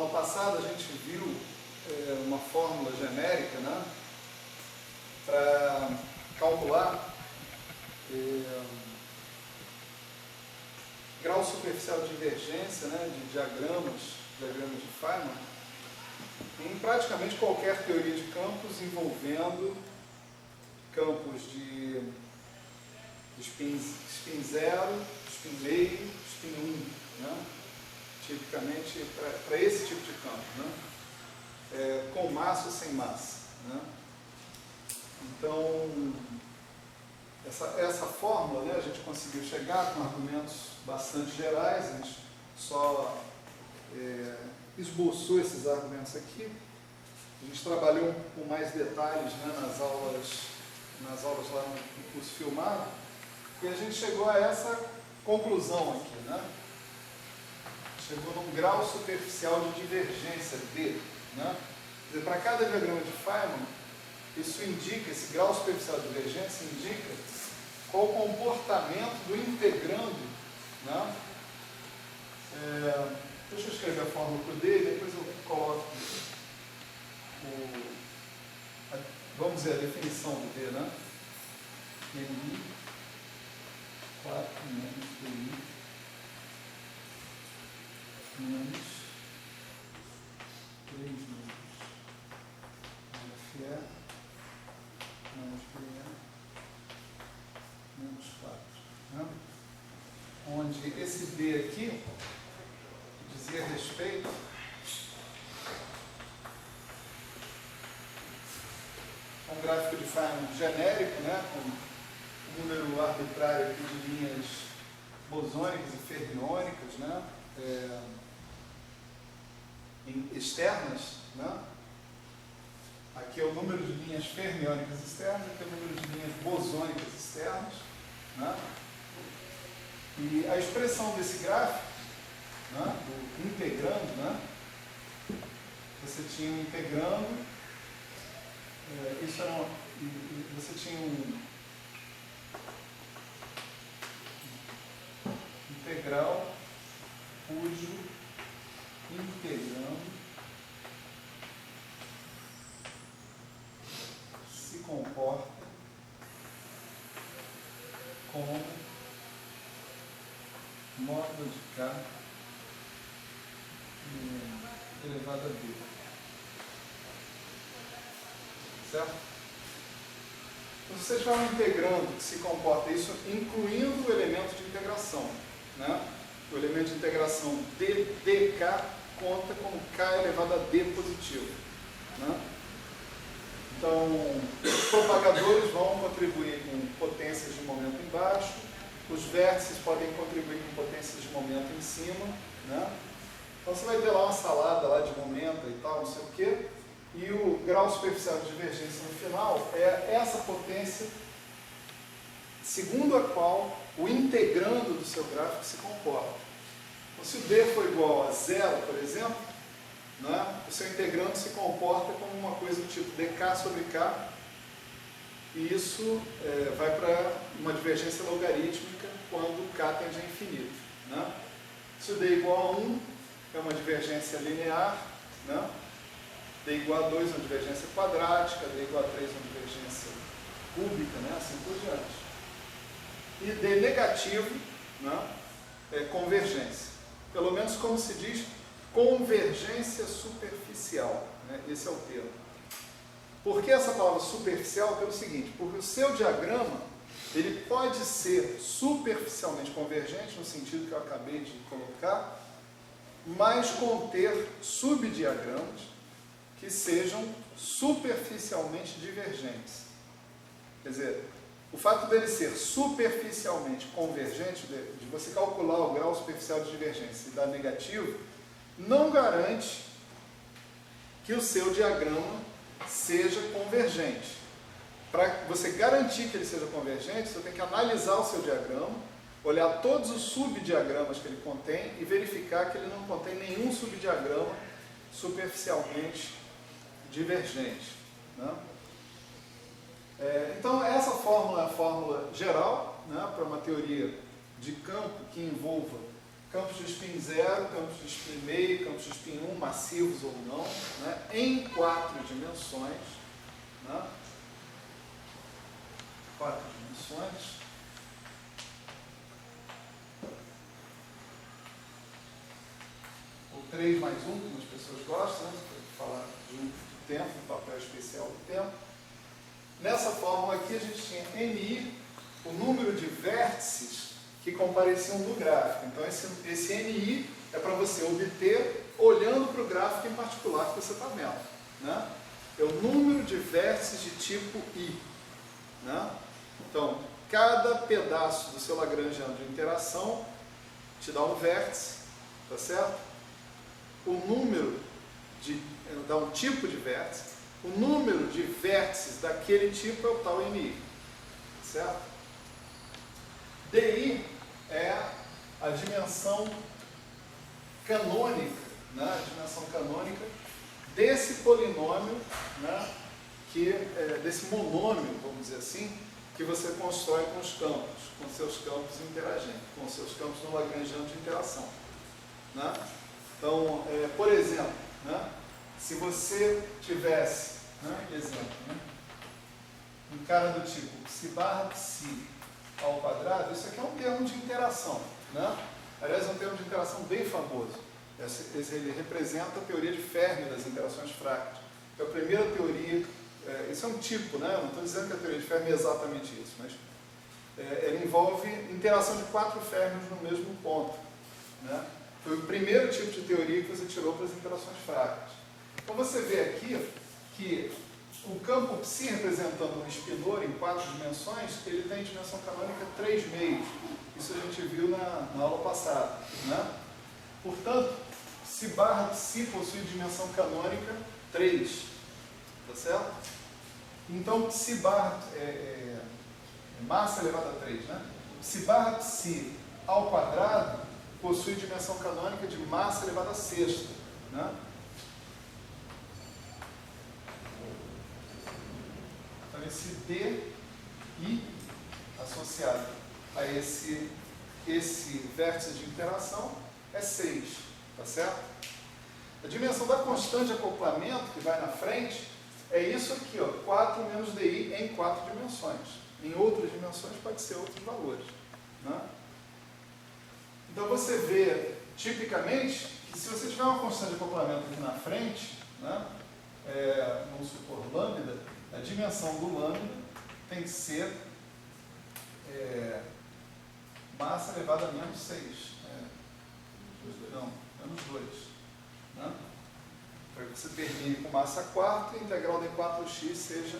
aula passada a gente viu uma fórmula genérica, né, para calcular grau superficial de divergência, né, de diagramas de Feynman, em praticamente qualquer teoria de campos envolvendo campos de spin 0, spin meio, spin 1, né? Tipicamente para esse tipo de campo, né? Com massa ou sem massa, né? Então, essa fórmula, né, a gente conseguiu chegar com argumentos bastante gerais, a gente só esboçou esses argumentos aqui. A gente trabalhou com mais detalhes, né, nas aulas lá no curso filmado, e a gente chegou a essa conclusão aqui, né? Chegou num grau superficial de divergência, D, né? Quer dizer, para cada diagrama de Feynman, isso indica, esse grau superficial de divergência indica qual o comportamento do integrando, né? Deixa eu escrever a fórmula para o D e depois eu coloco vamos dizer, a definição do D, né? MI 4 menos DI menos 3 menos FE menos BE menos 4. Né? Onde esse D aqui dizia respeito a um gráfico de Feynman genérico, né, com um número arbitrário aqui de linhas bosônicas e fermiônicas, né, externas, né? Aqui é o número de linhas fermiônicas externas, aqui é o número de linhas bosônicas externas, né? E a expressão desse gráfico, né, do integrando, né, você tinha um integrando, isso era você tinha um integral cujo integrando se comporta como módulo de K elevado a B. Certo? Então, se você tiver um integrando que se comporta isso, incluindo o elemento de integração, né? O elemento de integração dk conta como k elevado a d positivo, né? Então, os propagadores vão contribuir com potências de momento embaixo, os vértices podem contribuir com potências de momento em cima, né? Então você vai ter lá uma salada lá de momento e tal, não sei o quê. E o grau superficial de divergência no final é essa potência segundo a qual o integrando do seu gráfico se comporta. Então, se o D for igual a zero, por exemplo, né, o seu integrando se comporta como uma coisa do tipo dk sobre k, e isso vai para uma divergência logarítmica quando k tende a infinito. Né? Se o D é igual a 1, é uma divergência linear, né? D igual a 2 é uma divergência quadrática, D igual a 3 é uma divergência cúbica, né? Assim por diante. E D negativo, né, é convergência. Pelo menos como se diz, convergência superficial, né? Esse é o termo. Por que essa palavra superficial? Pelo seguinte, porque o seu diagrama ele pode ser superficialmente convergente, no sentido que eu acabei de colocar, mas conter subdiagramas que sejam superficialmente divergentes. Quer dizer, o fato dele ser superficialmente convergente, de você calcular o grau superficial de divergência e dar negativo, não garante que o seu diagrama seja convergente. Para você garantir que ele seja convergente, você tem que analisar o seu diagrama, olhar todos os subdiagramas que ele contém e verificar que ele não contém nenhum subdiagrama superficialmente divergente. Né? Então, essa fórmula é a fórmula geral, né, para uma teoria de campo que envolva campos de spin 0, campos de spin meio, campos de spin 1, massivos ou não, né, em 4 dimensões. Né, 4 dimensões. Ou 3 mais 1, como as pessoas gostam, né, para falar do tempo, do papel especial do tempo. Nessa fórmula aqui a gente tinha NI, o número de vértices que compareciam no gráfico. Então esse NI é para você obter olhando para o gráfico em particular que você está vendo. Né? É o número de vértices de tipo I. Né? Então, cada pedaço do seu lagrangiano de interação te dá um vértice, tá certo? O número dá um tipo de vértice. O número de vértices daquele tipo é o tal NI, certo? DI é a dimensão canônica, né? A dimensão canônica desse polinômio, né? Desse monômio, vamos dizer assim, que você constrói com os campos, com seus campos interagentes, com seus campos no lagrangiano de interação. Né? Então, por exemplo, né? Se você tivesse, né? Exemplo, né? Um cara do tipo psi barra psi ao quadrado, isso aqui é um termo de interação. Né? Aliás, é um termo de interação bem famoso. Ele representa a teoria de Fermi das interações frágeis. É a primeira teoria, isso é um tipo, né? Não estou dizendo que a teoria de Fermi é exatamente isso, mas ela envolve interação de 4 Fermis no mesmo ponto. Né? Foi o primeiro tipo de teoria que você tirou para as interações frágeis. Então você vê aqui que o campo psi representando um espinor em 4 dimensões, ele tem dimensão canônica 3 meios. Isso a gente viu na aula passada. Né? Portanto, psi barra psi possui dimensão canônica 3. Tá certo? Então, psi barra massa elevada a 3. Né? Psi barra psi ao quadrado possui dimensão canônica de massa elevada a 6. Né? Então, esse DI associado a esse vértice de interação é 6, tá certo? A dimensão da constante de acoplamento que vai na frente é isso aqui, ó, 4 menos DI em 4 dimensões. Em outras dimensões pode ser outros valores. Né? Então você vê, tipicamente, que se você tiver uma constante de acoplamento aqui na frente, né, vamos supor lambda, a dimensão do lambda tem que ser massa elevada a menos 6. Não, menos 2. Né? Para que você termine com massa 4 e a integral de 4x seja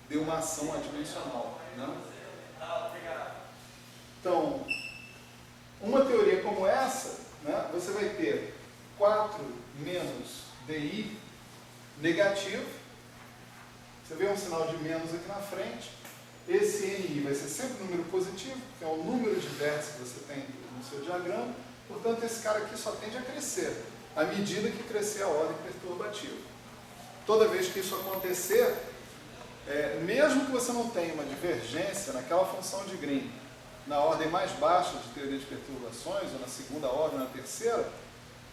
de uma ação adimensional. Né? Então, uma teoria como essa, né, você vai ter 4 menos DI negativo. Você vê um sinal de menos aqui na frente. Esse NI vai ser sempre um número positivo, que é o número de vértices que você tem no seu diagrama. Portanto, esse cara aqui só tende a crescer, à medida que crescer a ordem perturbativa. Toda vez que isso acontecer, mesmo que você não tenha uma divergência naquela função de Green, na ordem mais baixa de teoria de perturbações, ou na segunda ordem, ou na terceira,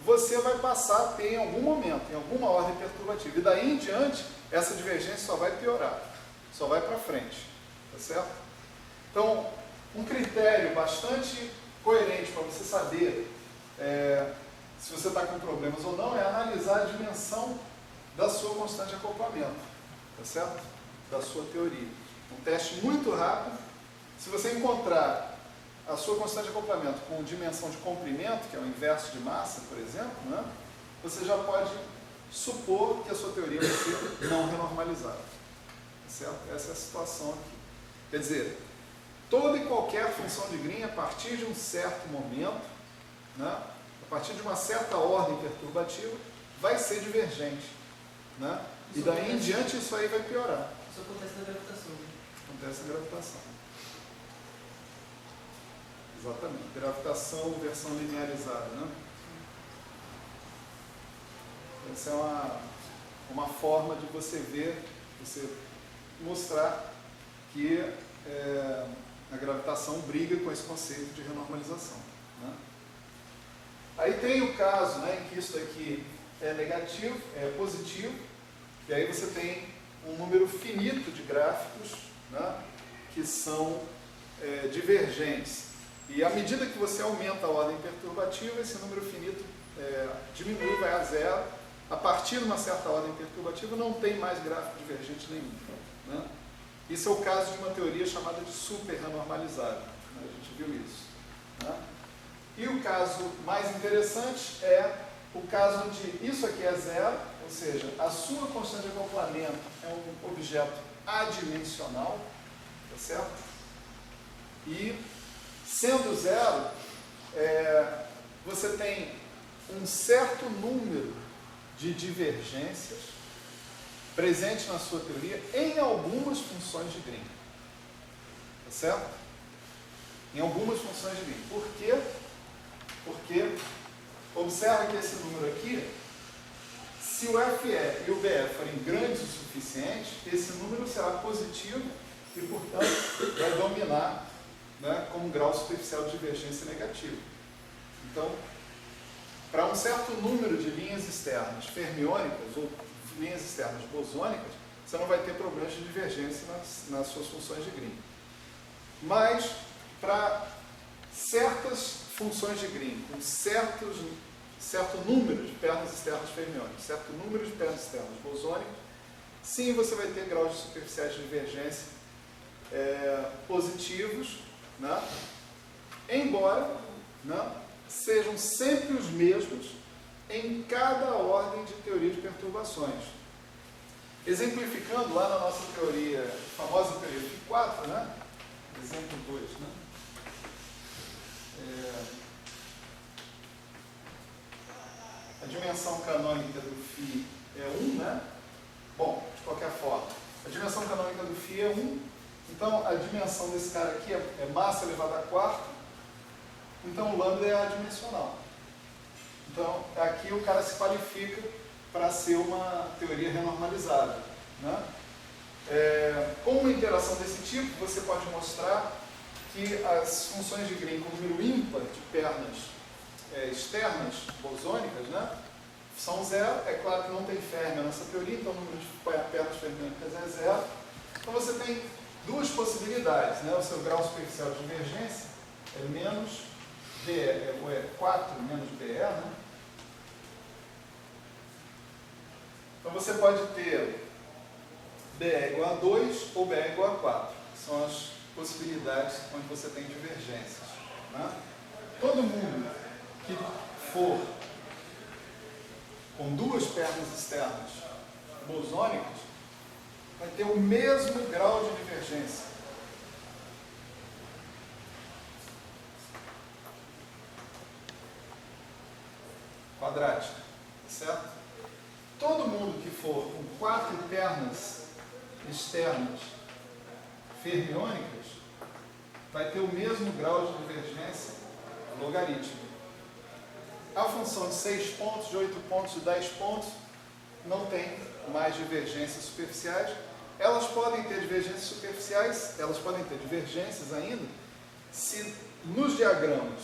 você vai passar a ter em algum momento, em alguma ordem perturbativa. E daí em diante, essa divergência só vai piorar, só vai para frente. Tá certo? Então, um critério bastante coerente para você saber se você está com problemas ou não é analisar a dimensão da sua constante de acoplamento. Tá certo? Da sua teoria. Um teste muito rápido. Se você encontrar a sua constante de acoplamento com dimensão de comprimento, que é o inverso de massa, por exemplo, né, você já pode supor que a sua teoria vai ser não renormalizada. Tá certo? Essa é a situação aqui. Quer dizer, toda e qualquer função de Green, a partir de um certo momento, né, a partir de uma certa ordem perturbativa, vai ser divergente. Né? E daí em diante isso aí vai piorar. Isso acontece na gravitação. Acontece na gravitação. Exatamente. Gravitação, versão linearizada. Né? Essa é uma forma de você ver, você mostrar que a gravitação gravitação briga com esse conceito de renormalização, né? Aí tem o caso, né, em que isso aqui é negativo, é positivo, e aí você tem um número finito de gráficos, né, que são divergentes. E à medida que você aumenta a ordem perturbativa, esse número finito diminui, vai a zero. A partir de uma certa ordem perturbativa não tem mais gráfico divergente nenhum, né? Isso é o caso de uma teoria chamada de super-renormalizada, né? A gente viu isso, né? E o caso mais interessante é o caso de isso aqui é zero, ou seja, a sua constante de acoplamento é um objeto adimensional, tá certo? E sendo zero, você tem um certo número de divergências presente na sua teoria em algumas funções de Green. Tá certo? Em algumas funções de Green. Por quê? Porque, observa que esse número aqui, se o FE e o BE forem grandes o suficiente, esse número será positivo e, portanto, vai dominar, né, como grau superficial de divergência negativo. Então, para um certo número de linhas externas fermiônicas ou linhas externas bosônicas, você não vai ter problemas de divergência nas suas funções de Green. Mas, para certas funções de Green, com certo número de pernas externas fermiônicas, certo número de pernas externas bosônicas, sim, você vai ter graus superficiais de divergência positivos, né? Embora, né, sejam sempre os mesmos em cada ordem de teoria de perturbações. Exemplificando lá na nossa teoria, famosa teoria de 4, né? Exemplo 2, né? A dimensão canônica do φ é 1, né? Bom, de qualquer forma, a dimensão canônica do φ é 1, então a dimensão desse cara aqui é massa elevada a quarto, então o lambda é adimensional. Então aqui o cara se qualifica para ser uma teoria renormalizada, né? Com uma interação desse tipo, você pode mostrar que as funções de Green com número ímpar de pernas externas bosônicas, né, são zero. É claro que não tem férmia nessa teoria, então o número de pernas fermiônicas é zero. Então você tem duas possibilidades, né? O seu grau superficial de divergência é menos BE, é 4 menos BE, né? Então você pode ter BE igual a 2 ou BE igual a 4. São as possibilidades onde você tem divergências, né? Todo mundo que for com duas pernas externas bosônicas vai ter o mesmo grau de divergência. Quadrática, certo? Todo mundo que for com 4 pernas externas fermiônicas vai ter o mesmo grau de divergência logarítmica. A função de 6 pontos, de 8 pontos, de 10 pontos não tem mais divergências superficiais. Elas podem ter divergências superficiais, elas podem ter divergências ainda, se nos diagramas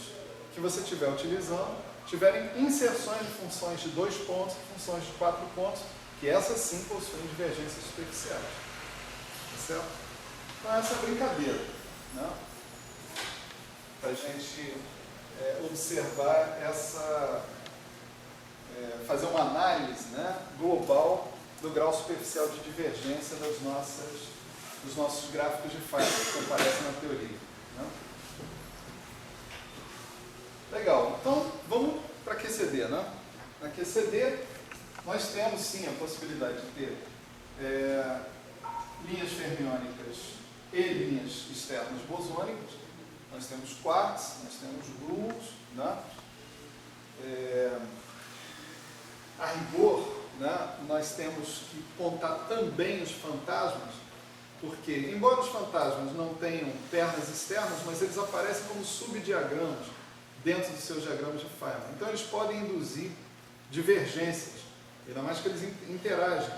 que você estiver utilizando tiverem inserções de funções de 2 pontos e funções de 4 pontos, que essas sim possuem divergências superficiais. Tá certo? Então essa é a brincadeira, né? Para a gente observar fazer uma análise, né, global do grau superficial de divergência dos nossos gráficos de Feynman que aparecem na teoria, né? Legal, então vamos para QCD, né? Na QCD nós temos sim a possibilidade de ter linhas fermiônicas e linhas externas bosônicas. Nós temos quarks, nós temos gluons, né? A rigor, né, nós temos que contar também os fantasmas, porque, embora os fantasmas não tenham pernas externas, mas eles aparecem como subdiagramas dentro dos seus diagramas de Feynman. Então, eles podem induzir divergências, ainda mais que eles interagem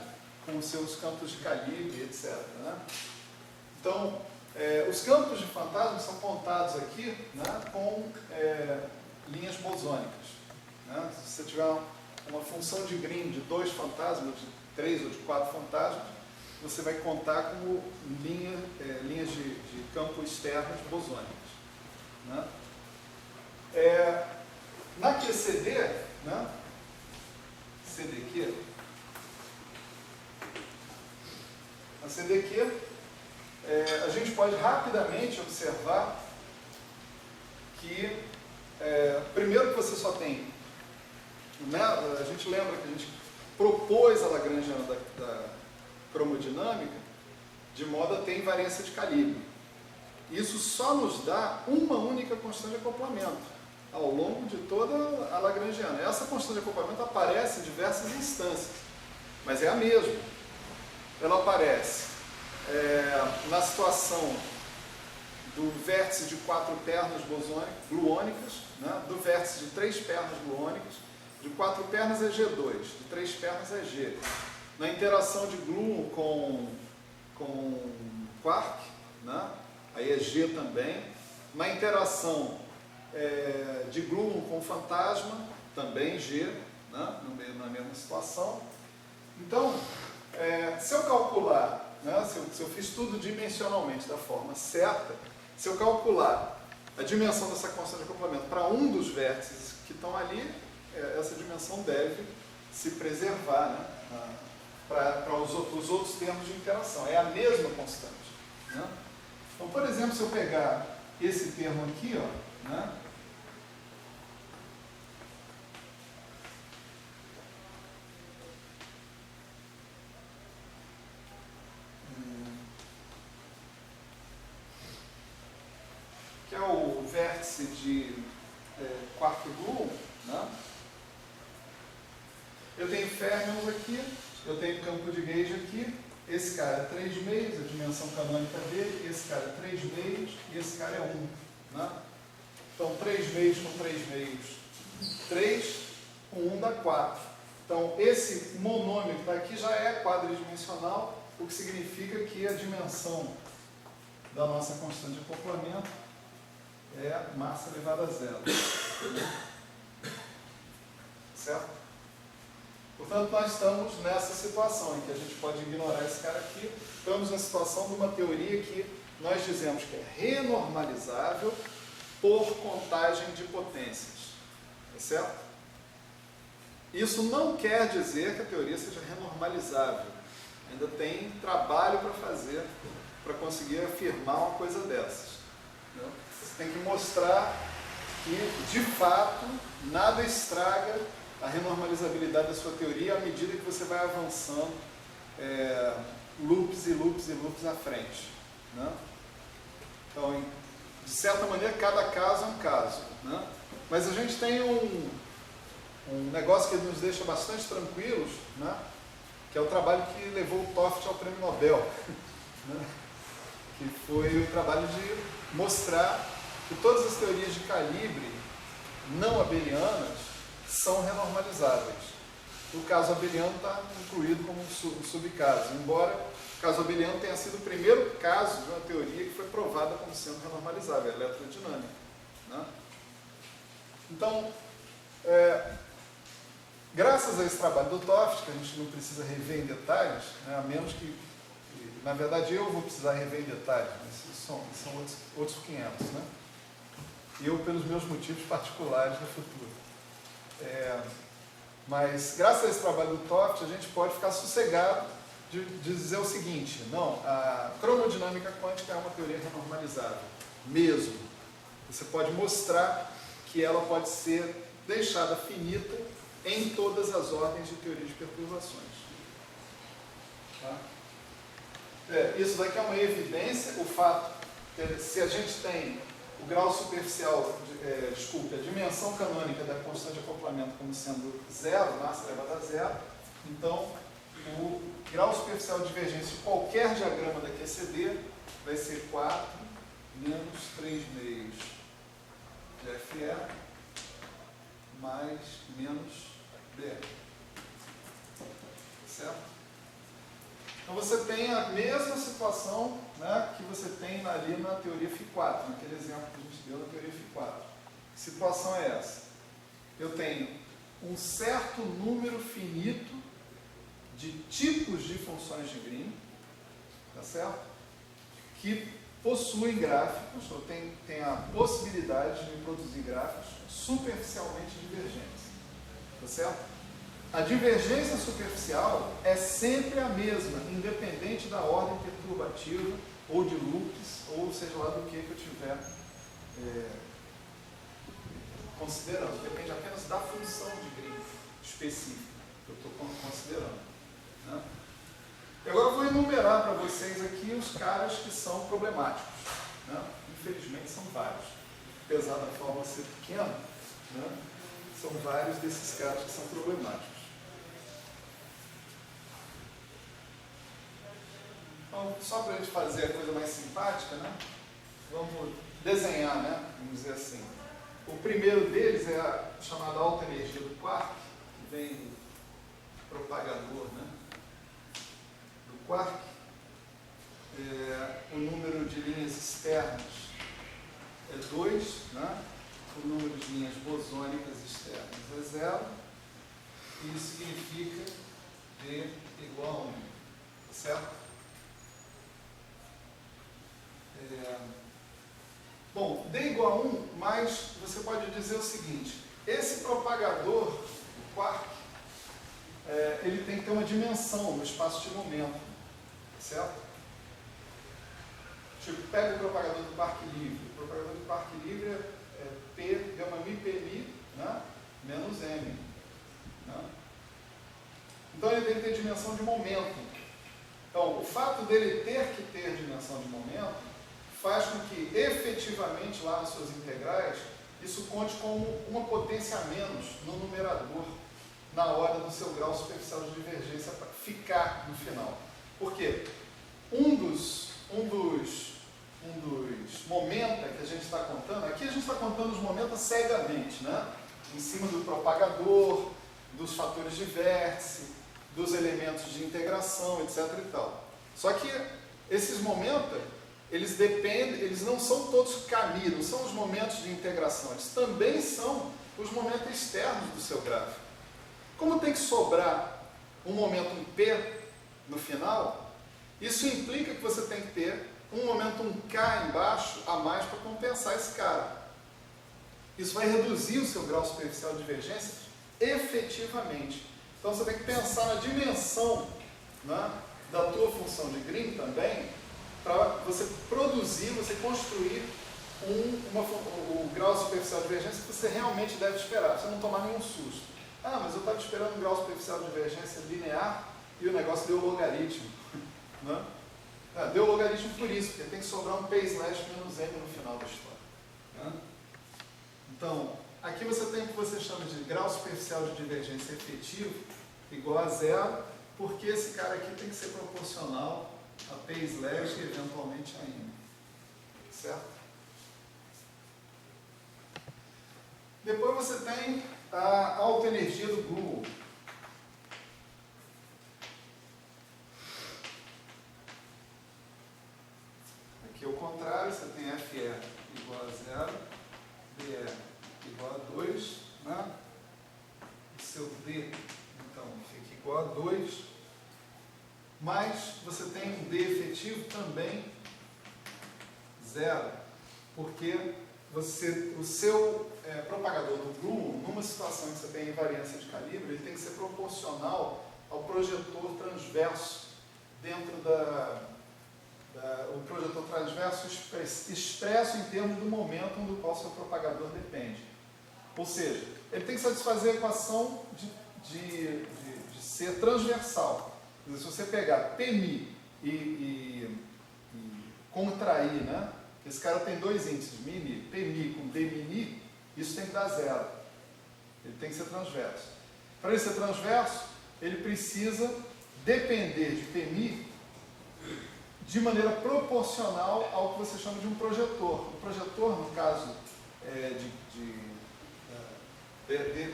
com os seus campos de calibre, etc., né? Então, Os campos de fantasma são contados aqui, né, com linhas bosônicas. Né? Se você tiver uma função de Green de 2 fantasmas, de 3 ou de 4 fantasmas, você vai contar como linhas de campo externos bosônicas. Né? Na QCD, né, CDQ, na CDQ, a gente pode rapidamente observar que, primeiro que você só tem, né, a gente lembra que a gente propôs a Lagrangiana da cromodinâmica de modo a ter invariância de calibre. Isso só nos dá uma única constante de acoplamento ao longo de toda a Lagrangiana. Essa constante de acoplamento aparece em diversas instâncias, mas é a mesma. Ela aparece na situação do vértice de 4 pernas gluônicas, né? Do vértice de 3 pernas gluônicas, de 4 pernas é G2, de 3 pernas é G. Na interação de gluon com quark, né? Aí é G também. Na interação de gluon com fantasma, também G, né? Na mesma situação. Então, se eu calcular, né? se eu fiz tudo dimensionalmente da forma certa, se eu calcular a dimensão dessa constante de acoplamento para um dos vértices que estão ali, essa dimensão deve se preservar, né? Para os outros termos de interação. É a mesma constante. Né? Então, por exemplo, se eu pegar esse termo aqui, ó, né? Que é o vértice de quark gluon, né? Eu tenho férmions aqui, eu tenho campo de gauge aqui, esse cara é 3 meios, a dimensão canônica dele, esse cara é 3 meios e esse cara é 1. Né? Então 3 meios com 3 meios, 3 com 1 dá 4. Então esse monômio que está aqui já é quadridimensional, o que significa que a dimensão da nossa constante de acoplamento é massa elevada a 0. Certo? Portanto, nós estamos nessa situação em que a gente pode ignorar esse cara aqui. Estamos na situação de uma teoria que nós dizemos que é renormalizável por contagem de potências. Tá certo? Isso não quer dizer que a teoria seja renormalizável. Ainda tem trabalho para fazer para conseguir afirmar uma coisa dessas. Entendeu? Você tem que mostrar que, de fato, nada estraga a renormalizabilidade da sua teoria à medida que você vai avançando loops e loops e loops à frente. Né? Então, de certa maneira, cada caso é um caso. Né? Mas a gente tem um negócio que nos deixa bastante tranquilos, né? Que é o trabalho que levou o Toft ao Prêmio Nobel, né? Que foi o trabalho de mostrar que todas as teorias de calibre não abelianas são renormalizáveis. O caso abeliano está incluído como um subcaso, embora o caso abeliano tenha sido o primeiro caso de uma teoria que foi provada como sendo renormalizável, a eletrodinâmica. Né? Então, graças a esse trabalho do Toft, que a gente não precisa rever em detalhes, né, a menos que, na verdade, eu vou precisar rever em detalhes, mas isso são outros 500, né? Eu, pelos meus motivos particulares no futuro. Mas, graças a esse trabalho do Toft, a gente pode ficar sossegado de dizer o seguinte: não, a cromodinâmica quântica é uma teoria renormalizável, mesmo. Você pode mostrar que ela pode ser deixada finita em todas as ordens de teoria de perturbações. Tá? Isso daqui é uma evidência, o fato que se a gente tem o grau superficial, a dimensão canônica da constante de acoplamento como sendo 0, massa elevada a 0, então o grau superficial de divergência de qualquer diagrama da QCD vai ser 4 menos 3 meios de FE mais menos BR. Certo? Então você tem a mesma situação, né, que você tem ali na teoria Φ4, naquele exemplo que a gente deu na teoria Φ4. Que situação é essa? Eu tenho um certo número finito de tipos de funções de Green, tá certo? Que possuem gráficos, ou tem a possibilidade de produzir gráficos superficialmente divergentes, tá certo? A divergência superficial é sempre a mesma, independente da ordem perturbativa, ou de loops, ou seja lá do que eu estiver considerando. Depende apenas da função de Green específica que eu estou considerando, né? E agora eu vou enumerar para vocês aqui os caras que são problemáticos, né? Infelizmente são vários. Apesar da fórmula ser pequena, né? São vários desses caras que são problemáticos. Então, só para a gente fazer a coisa mais simpática, né? Vamos desenhar, né? Vamos dizer assim. O primeiro deles é a chamada alta energia do quark, que vem do propagador, né? Do quark. O número de linhas externas é 2, né? O número de linhas bosônicas externas é 0. E isso significa D igual a 1, tá certo? Bom, D igual a 1, mas você pode dizer o seguinte: esse propagador, o quark, ele tem que ter uma dimensão no espaço de momento, certo? Tipo, pega o propagador do quark livre. O propagador do quark livre é P, gama mi, P mi, né? Menos M. Né? Então ele tem que ter dimensão de momento. Então, o fato dele ter que ter dimensão de momento faz com que, efetivamente, lá nas suas integrais, isso conte como uma potência a menos no numerador, na hora do seu grau superficial de divergência para ficar no final. Por quê? Um dos momenta que a gente está contando, aqui a gente está contando os momentos cegamente, né? Em cima do propagador, dos fatores de vértice, dos elementos de integração, etc. e tal. Só que esses momentos, eles não são todos caminhos, não são os momentos de integração, eles também são os momentos externos do seu gráfico. Como tem que sobrar um momento P no final, isso implica que você tem que ter um momento K embaixo a mais para compensar esse cara. Isso vai reduzir o seu grau superficial de divergência efetivamente. Então você tem que pensar na dimensão, né, da tua função de Green também, para você produzir, você construir o grau superficial de divergência que você realmente deve esperar, para você não tomar nenhum susto. Ah, mas eu estava esperando um grau superficial de divergência linear e o negócio deu logaritmo. Né? Deu logaritmo por isso, porque tem que sobrar um P/M no final da história. Né? Então, aqui você tem o que você chama de grau superficial de divergência efetivo igual a 0, porque esse cara aqui tem que ser proporcional a P/ e eventualmente a M. Certo? Depois você tem a alta energia do Gould. Aqui é o contrário, você tem FE igual a 0, BE igual a 2, né? O seu D, então, fica igual a 2, mas você tem um D efetivo também 0, porque o seu propagador do Gould, numa situação em que você tem invariância de calibre, ele tem que ser proporcional ao projetor transverso dentro o projetor transverso expresso em termos do momento do qual seu propagador depende. Ou seja, ele tem que satisfazer a equação de ser transversal. Se você pegar Pmi e contrair, né? Esse cara tem dois índices, mini, Pmi com Dmini, isso tem que dar 0. Ele tem que ser transverso. Para ele ser transverso, ele precisa depender de Pmi de maneira proporcional ao que você chama de um projetor. O projetor, no caso,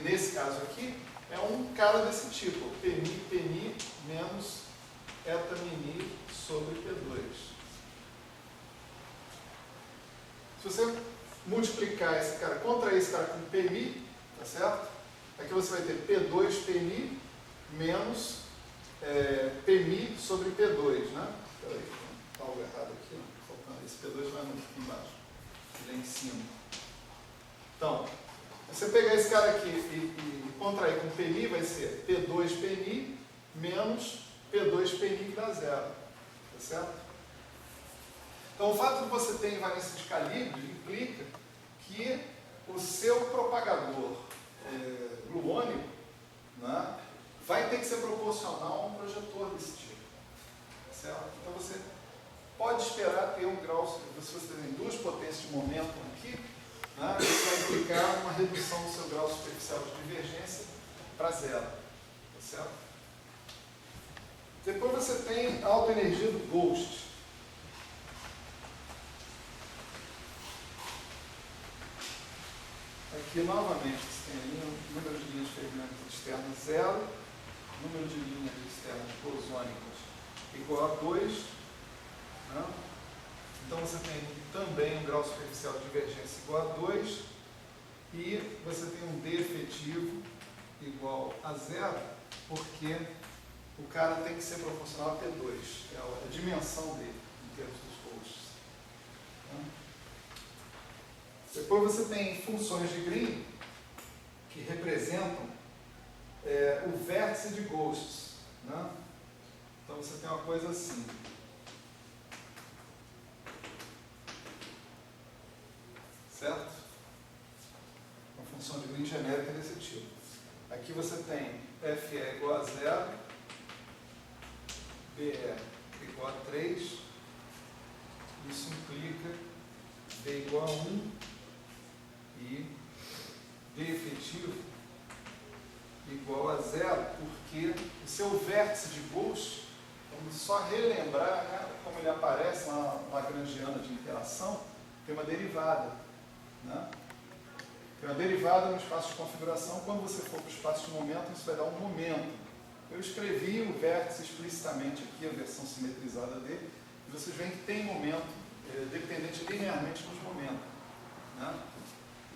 nesse caso aqui, é um cara desse tipo, Pmi menos etamini sobre P2. Se você multiplicar esse cara, contrair esse cara com Pmi, tá certo? Aqui você vai ter P2 Pmi menos Pmi sobre P2, né? Peraí, tá algo errado aqui, ó. Faltando. Esse P2 vai aqui embaixo, lá em cima. Então, você pegar esse cara aqui e contrair com Pmi, vai ser P2 Pmi menos P2 Pmi que dá zero, tá certo? Então, o fato de você ter invariância de calibre implica que o seu propagador gluônico, né, vai ter que ser proporcional a um projetor desse tipo, tá certo? Então, você pode esperar ter um grau, se você tem duas potências de momento aqui, né, isso vai implicar uma redução do seu grau superficial de divergência para zero, tá certo? Depois você tem a autoenergia do Ghost. Aqui, novamente, você tem ali o número de linhas ferrométricas externas zero, número de linhas externas bosônicas igual a 2. Né? Então, você tem também um grau superficial de divergência igual a 2 e você tem um D efetivo igual a 0, porque o cara tem que ser proporcional a P2, é a dimensão dele, em termos dos Ghosts. Né? Depois você tem funções de Green que representam o vértice de Ghosts. Né? Então você tem uma coisa assim. Certo? Uma função de Green genérica desse tipo. Aqui você tem FE igual a 0, BE igual a 3, isso implica D igual a 1 e D efetivo igual a 0, porque o seu vértice de Ghost, vamos só relembrar, né, como ele aparece na lagrangiana de interação, tem uma derivada. Né? Tem uma derivada no espaço de configuração. Quando você for para o espaço de momento, isso vai dar um momento. Eu escrevi o vértice explicitamente aqui, a versão simetrizada dele, e vocês veem que tem momento dependente linearmente dos momentos. Né?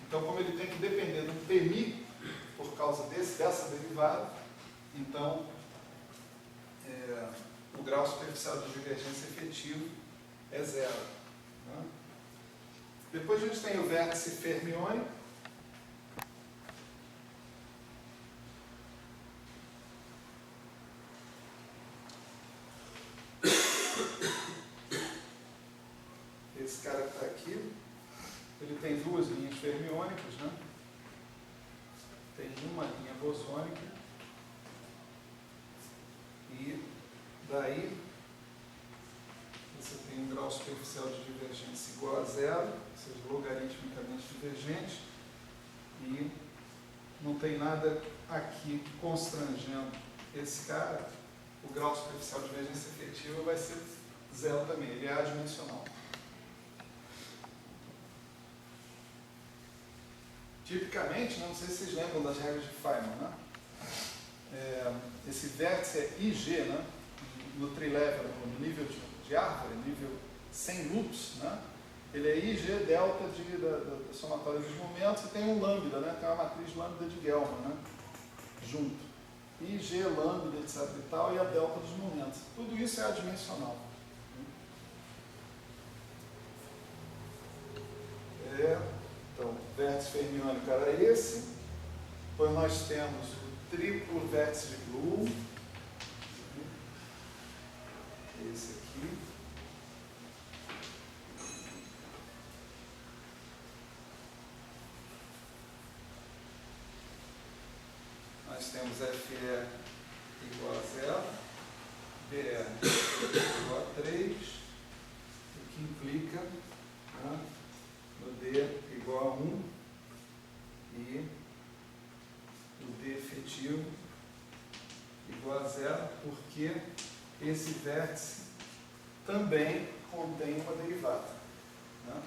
Então, como ele tem que depender do Pmi, por causa dessa derivada, então o grau superficial de divergência efetivo é 0. Né? Depois a gente tem o vértice fermiônico. Esse cara que está aqui, ele tem duas linhas fermiônicas, né? Tem uma linha bosônica e daí você tem um grau superficial de divergência igual a 0, ou seja, logaritmicamente divergente, e não tem nada aqui constrangendo esse cara. O grau superficial de divergência efetiva vai ser 0 também, ele é adimensional. Tipicamente, não sei se vocês lembram das regras de Feynman, né? Esse vértice é IG, né? No trilevel, no nível de árvore, nível sem loops, né? Ele é IG delta da somatória dos momentos e tem um lambda, né? Tem uma matriz lambda de Gell-Mann, né? Junto. IG, lambda, etc. e tal, e a delta dos momentos. Tudo isso é adimensional. Então, o vértice fermiônico era esse. Depois nós temos o triplo vértice de Bloom. Esse aqui. Nós temos FE igual a 0, BE igual a 3, o que implica, né, no D igual a 1 e o D efetivo igual a 0, porque esse vértice também contém uma derivada. Né?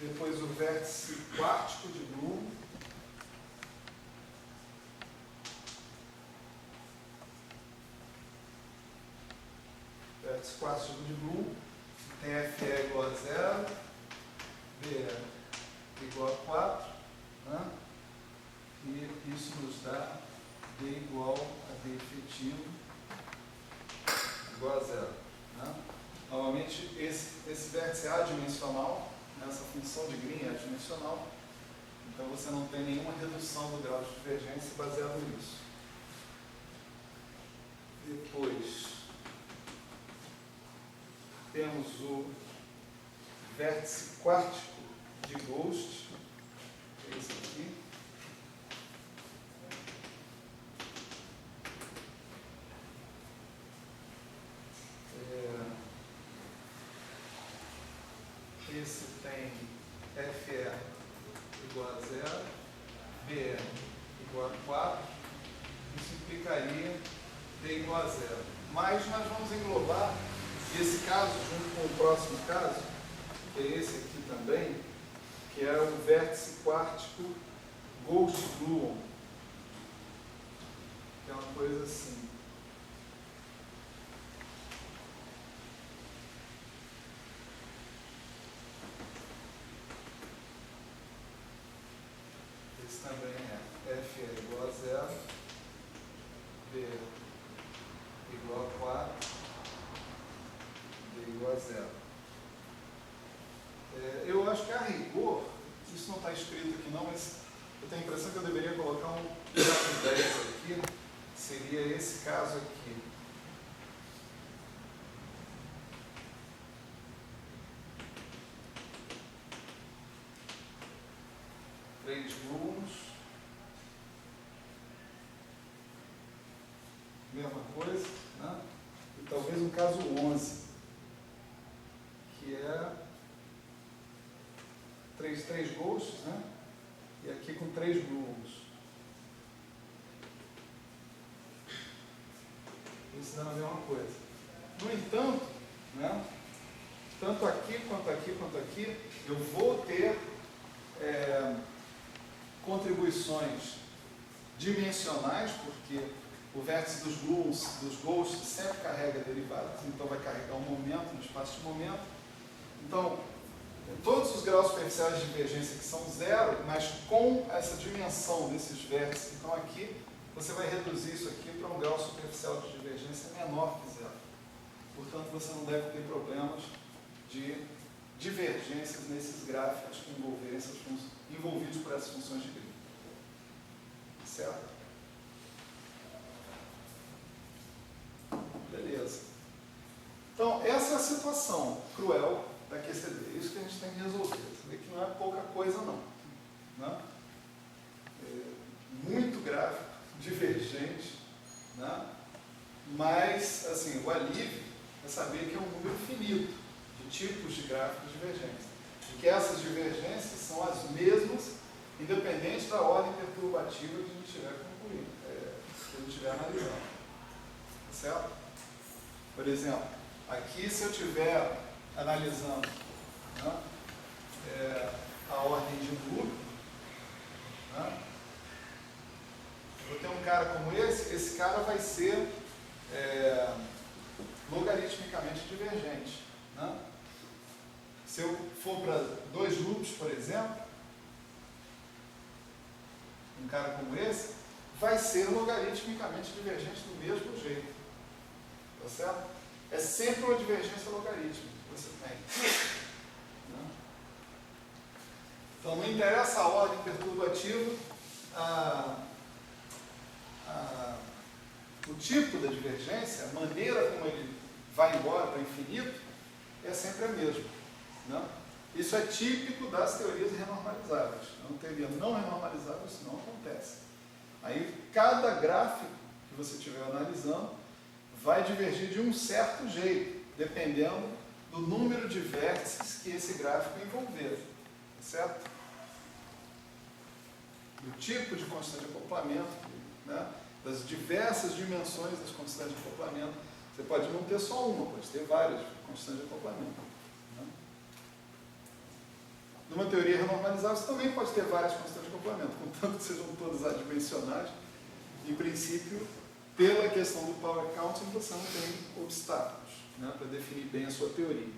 Depois o vértice quártico de Bloom, vértice quarto de Bloom, tem FE igual a 0, BE igual a 4, né? E isso nos dá D igual a D efetivo igual a 0. Né? Novamente, esse vértice é adimensional, né? Essa função de Green é adimensional, então você não tem nenhuma redução do grau de divergência baseado nisso. Depois, temos o vértice quártico de Ghost, que é esse aqui. Esse tem FE igual a 0, BE igual a 4, isso implicaria D igual a 0. Mas nós vamos englobar esse caso junto com o próximo caso, que é esse aqui também, que é o vértice quártico Ghost Gluon, que é uma coisa assim. Esse também é FE igual a 0, B igual a 4, D igual a 0. Eu acho que a rigor, isso não está escrito aqui não, mas eu tenho a impressão que eu deveria colocar um grafo 10 aqui, seria esse caso aqui. Três gluons, mesma coisa, né? E talvez um caso 11, que é três ghosts, né? E aqui com 3 gluons. Isso dá a mesma coisa. No entanto, né? Tanto aqui quanto aqui quanto aqui, eu vou ter contribuições dimensionais, porque o vértice dos gluons, dos ghosts, sempre carrega derivadas, então vai carregar um momento no espaço de momento. Então, todos os graus superficiais de divergência que são 0, mas com essa dimensão desses vértices que estão aqui, você vai reduzir isso aqui para um grau superficial de divergência menor que 0. Portanto, você não deve ter problemas de divergências nesses gráficos que envolvidos por essas funções de Green. Certo? Beleza. Então, essa é a situação cruel da QCD. É isso que a gente tem que resolver. Você vê que não é pouca coisa, não. Né? Muito gráfico, divergente, né? Mas, assim, o alívio é saber que é um número finito de tipos de gráficos divergentes. E que essas divergências são as mesmas, independente da ordem perturbativa que a gente estiver concluindo, que a gente estiver analisando. Certo? Por exemplo, aqui se eu estiver analisando, né, a ordem de Bloom, né, vou ter um cara como esse cara vai ser logaritmicamente divergente. Né? Se eu for para 2 loops, por exemplo, um cara como esse, vai ser logaritmicamente divergente do mesmo jeito. Tá certo? É sempre uma divergência logarítmica que você tem. Né? Então, não interessa a ordem perturbativa, o tipo da divergência, a maneira como ele vai embora para o infinito, é sempre a mesma. Né? Isso é típico das teorias renormalizáveis. Uma teoria não renormalizável, isso não acontece. Aí, cada gráfico que você estiver analisando vai divergir de um certo jeito, dependendo do número de vértices que esse gráfico envolver. Certo? Do tipo de constante de acoplamento, né? Das diversas dimensões das constantes de acoplamento. Você pode não ter só uma, pode ter várias constantes de acoplamento. Né? Numa teoria renormalizável, você também pode ter várias constantes de acoplamento, contanto que sejam todas adimensionais. Em princípio, pela questão do Power Counting, você não tem obstáculos, né, para definir bem a sua teoria.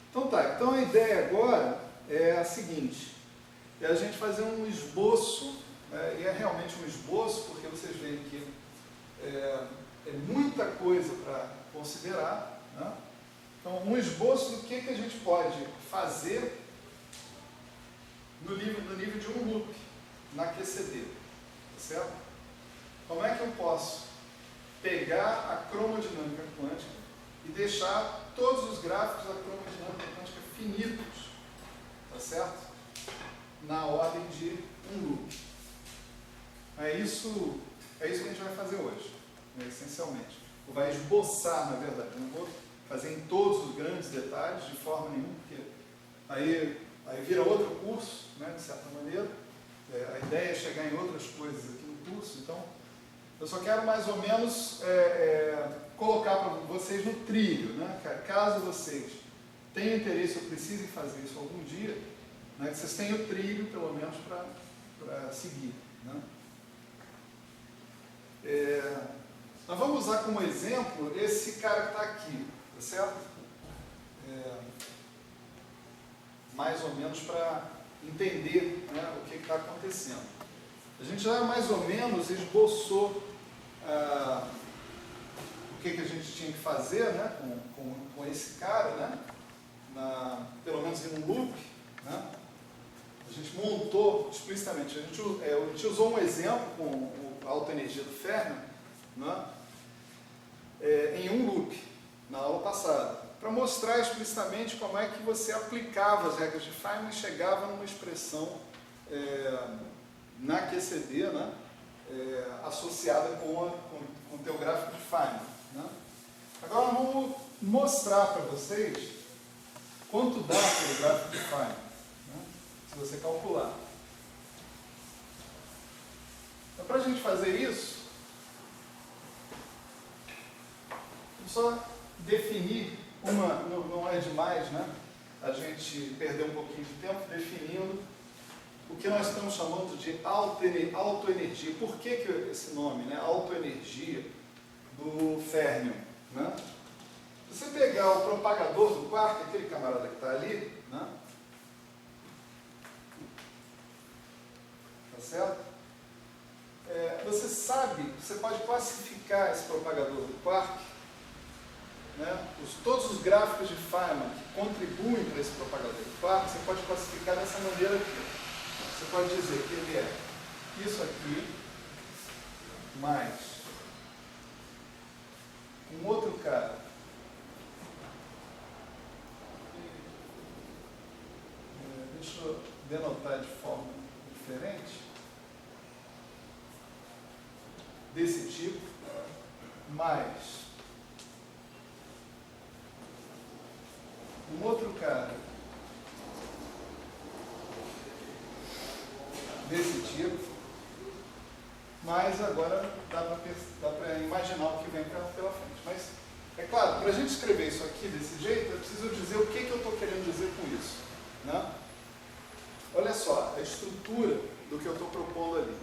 Então tá, então a ideia agora é a seguinte, é a gente fazer um esboço, e é realmente um esboço, porque vocês veem que é muita coisa para considerar, né? Então, um esboço do que a gente pode fazer no nível de um loop, na QCD, tá certo? Como é que eu posso pegar a cromodinâmica quântica e deixar todos os gráficos da cromodinâmica quântica finitos, tá certo? Na ordem de um loop. É isso que a gente vai fazer hoje, né, essencialmente. Ou vai esboçar, na verdade. Eu não vou fazer em todos os grandes detalhes, de forma nenhuma, porque aí vira outro curso, né, de certa maneira. A ideia é chegar em outras coisas aqui no curso, então eu só quero mais ou menos colocar para vocês no trilho, né? Caso vocês tenham interesse ou precisem fazer isso algum dia, né, que vocês tenham o trilho, pelo menos, para seguir, né? Nós vamos usar como exemplo esse cara que está aqui, tá certo? Mais ou menos para entender, né, o que está acontecendo. A gente já mais ou menos esboçou o que a gente tinha que fazer, né, com esse cara, né, pelo menos em um loop, né? A gente montou explicitamente, a gente usou um exemplo com a autoenergia do Fermi, né, em um loop, na aula passada, para mostrar explicitamente como é que você aplicava as regras de Feynman e chegava numa expressão na QCD, né, associada com o teu gráfico de Feynman, né. Agora vamos mostrar para vocês quanto dá pelo gráfico de Feynman, né, se você calcular. Então, para a gente fazer isso, vamos só definir não é demais, né, a gente perder um pouquinho de tempo definindo o que nós estamos chamando de autoenergia. Por que esse nome, né, autoenergia do Fermi, né? Se você pegar o propagador do quark, aquele camarada que está ali, né, tá certo? Você sabe, você pode classificar esse propagador do quark, né, todos os gráficos de Feynman que contribuem para esse propagador do quark, você pode classificar dessa maneira aqui. Você pode dizer que ele é isso aqui, mais um outro cara, deixa eu denotar de forma diferente, desse tipo, mais um outro cara desse tipo, mas agora dá para imaginar o que vem pela frente. Mas, é claro, para a gente escrever isso aqui desse jeito, eu preciso dizer o que eu estou querendo dizer com isso, né? Olha só, a estrutura do que eu estou propondo ali.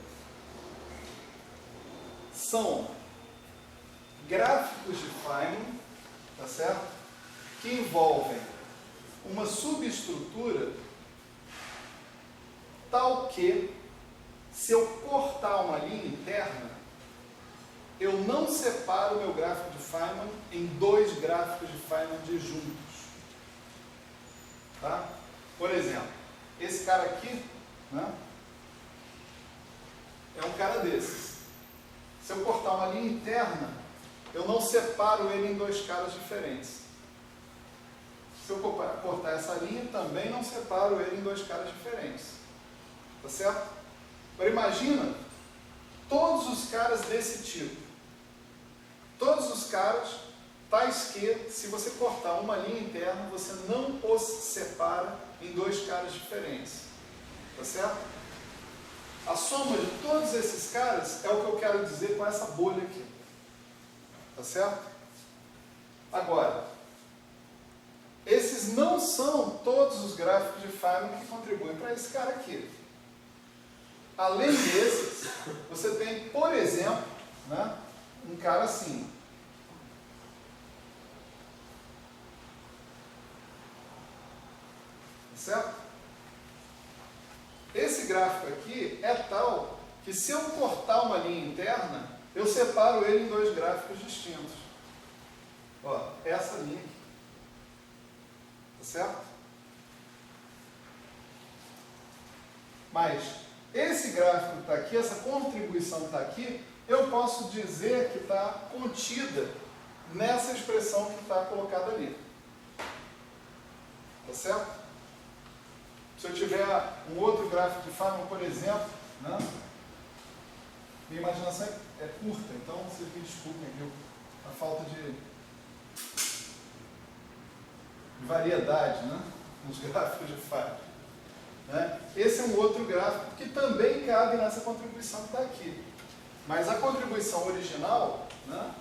São gráficos de Feynman, tá certo? Que envolvem uma subestrutura tal que, se eu cortar uma linha interna, eu não separo o meu gráfico de Feynman em dois gráficos de Feynman disjuntos. Tá? Por exemplo, esse cara aqui, né, é um cara desses. Se eu cortar uma linha interna, eu não separo ele em dois caras diferentes. Se eu cortar essa linha, também não separo ele em dois caras diferentes. Tá certo? Agora imagina todos os caras desse tipo. Todos os caras, tais que, se você cortar uma linha interna, você não os separa em dois caras diferentes. Tá certo? A soma de todos esses caras é o que eu quero dizer com essa bolha aqui. Tá certo? Agora, esses não são todos os gráficos de Feynman que contribuem para esse cara aqui. Além desses, você tem, por exemplo, né, um cara assim. Certo? Esse gráfico aqui é tal que se eu cortar uma linha interna, eu separo ele em dois gráficos distintos. Ó, essa linha aqui. Tá certo? Mas esse gráfico que está aqui, essa contribuição que está aqui, eu posso dizer que está contida nessa expressão que está colocada ali. Tá certo? Se eu tiver um outro gráfico de Feynman, por exemplo, né? Minha imaginação é curta, então vocês me desculpem, viu? A falta de variedade, né? Nos gráficos de Feynman. Né? Esse é um outro gráfico que também cabe nessa contribuição que está aqui. Mas a contribuição original, né?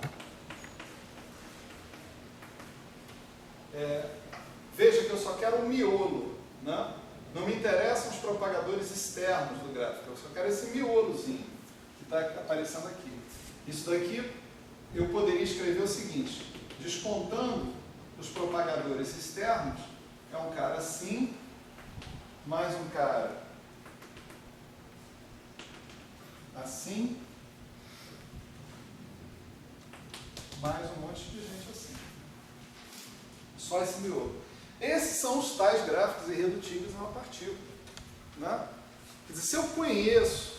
Veja que eu só quero um miolo, né? Não me interessam os propagadores externos do gráfico, eu só quero esse miolozinho que está aparecendo aqui. Isso daqui eu poderia escrever o seguinte: descontando os propagadores externos, é um cara assim, mais um cara assim, mais um monte de gente assim. Só esse miolo. Esses são os tais gráficos irredutíveis a uma partícula. Né? Quer dizer, se eu conheço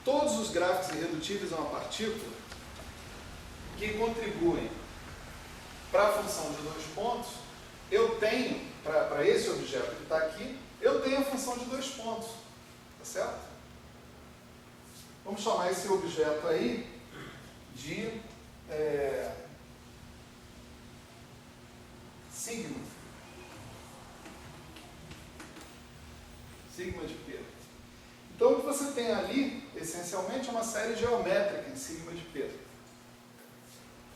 todos os gráficos irredutíveis a uma partícula que contribuem para a função de dois pontos, eu tenho, para esse objeto que está aqui, eu tenho a função de dois pontos. Tá certo? Vamos chamar esse objeto aí de sigma. Sigma de P. Então, o que você tem ali, essencialmente, é uma série geométrica em sigma de P.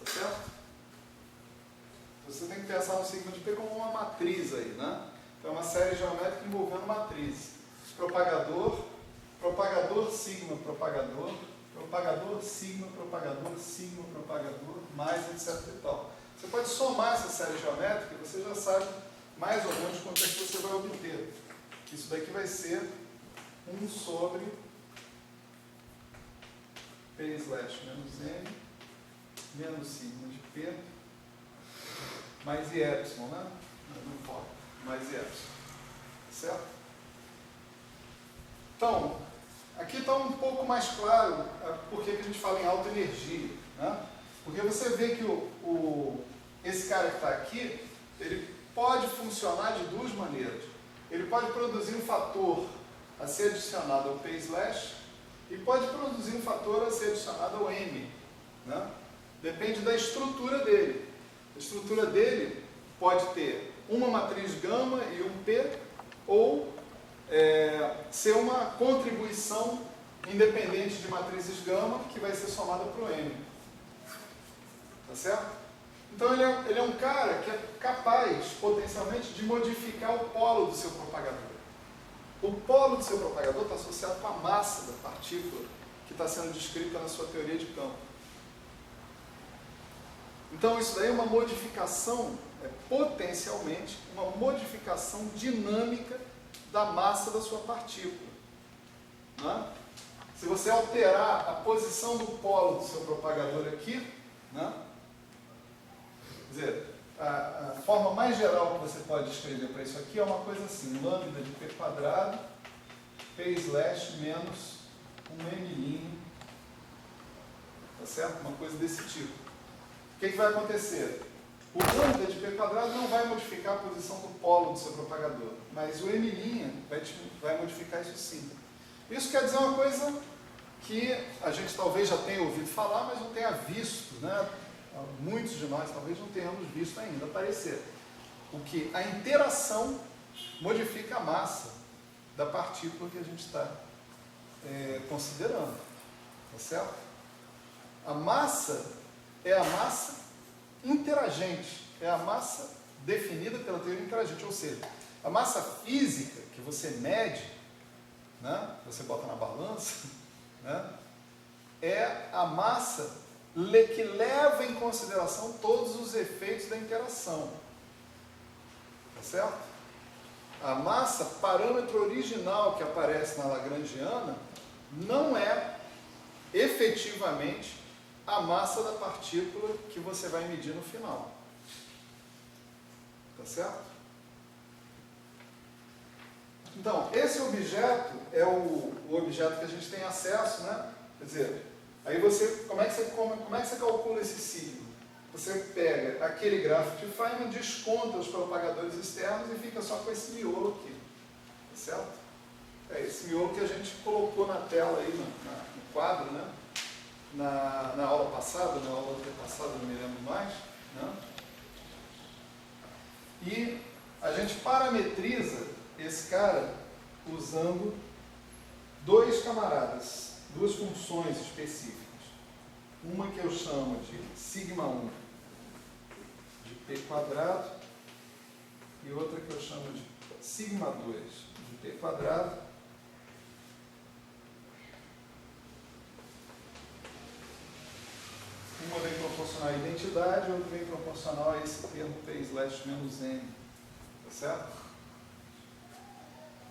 Tá certo? Você tem que pensar no sigma de P como uma matriz aí, né? Então, é uma série geométrica envolvendo matrizes. Propagador, propagador, sigma, propagador, propagador, sigma, propagador, mais etc e tal. Você pode somar essa série geométrica e você já sabe mais ou menos quanto é que você vai obter. Isso daqui vai ser 1 sobre P slash menos M menos sigma de P mais I epsilon, né? Não importa, mais I epsilon. Certo? Então, aqui está um pouco mais claro por que a gente fala em alta energia. Né? Porque você vê que esse cara que está aqui, ele pode funcionar de duas maneiras. Ele pode produzir um fator a ser adicionado ao P slash e pode produzir um fator a ser adicionado ao M. Né? Depende da estrutura dele. A estrutura dele pode ter uma matriz gama e um P, ou ser uma contribuição independente de matrizes gama que vai ser somada para o M. Tá certo? Então ele é um cara que é capaz, potencialmente, de modificar o polo do seu propagador. O polo do seu propagador está associado com a massa da partícula que está sendo descrita na sua teoria de campo. Então isso daí é uma modificação, potencialmente, uma modificação dinâmica da massa da sua partícula. Né? Se você alterar a posição do polo do seu propagador aqui, né? Quer dizer, a forma mais geral que você pode escrever para isso aqui é uma coisa assim: lambda de P quadrado, P slash menos um M', tá certo? Uma coisa desse tipo. O que vai acontecer? O lambda de P quadrado não vai modificar a posição do polo do seu propagador, mas o M' vai modificar isso sim. Isso quer dizer uma coisa que a gente talvez já tenha ouvido falar, mas não tenha visto, né? Muitos de nós talvez não tenhamos visto ainda aparecer. O que a interação modifica a massa da partícula que a gente está considerando. Tá certo? A massa é a massa interagente, é a massa definida pela teoria interagente, ou seja, a massa física que você mede, né, você bota na balança, né, é a massa que leva em consideração todos os efeitos da interação. Tá certo? A massa, parâmetro original que aparece na Lagrangiana, não é efetivamente a massa da partícula que você vai medir no final. Tá certo? Então, esse objeto é o objeto que a gente tem acesso, né? Quer dizer, aí você, como é que você calcula esse sigma? Você pega aquele gráfico de Feynman, desconta os propagadores externos e fica só com esse miolo aqui. Tá certo? É esse miolo que a gente colocou na tela aí, no quadro, né? Na aula passada, na aula antepassada, não me lembro mais, né? E a gente parametriza esse cara usando dois camaradas, duas funções específicas. Uma que eu chamo de sigma 1 de p quadrado e outra que eu chamo de sigma 2 de p quadrado. Uma vem proporcional à identidade, outra vem proporcional a esse termo p/-n. Tá certo?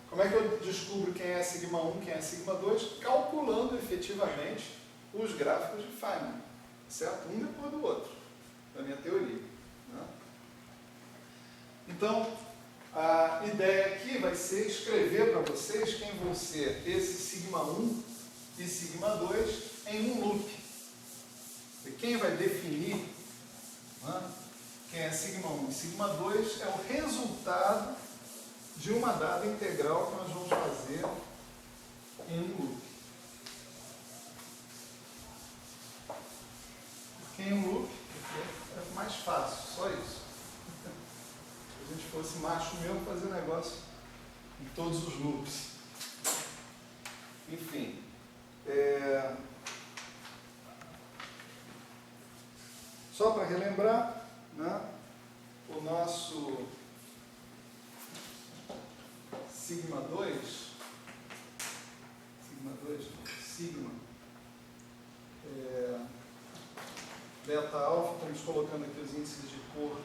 Como é que eu descubro quem é sigma 1, quem é sigma 2? Calculando efetivamente os gráficos de Feynman. Certo? Um depois do outro, da minha teoria. Né? Então, a ideia aqui vai ser escrever para vocês quem vão ser esse sigma 1 e sigma 2 em um loop. E quem vai definir, né, quem é sigma 1 e sigma 2 é o resultado de uma dada integral que nós vamos fazer em um loop. Porque em um loop é mais fácil, só isso. Se a gente fosse macho mesmo, fazer negócio em todos os loops. Enfim. Só para relembrar, né, o nosso sigma 2, delta alfa, estamos colocando aqui os índices de cor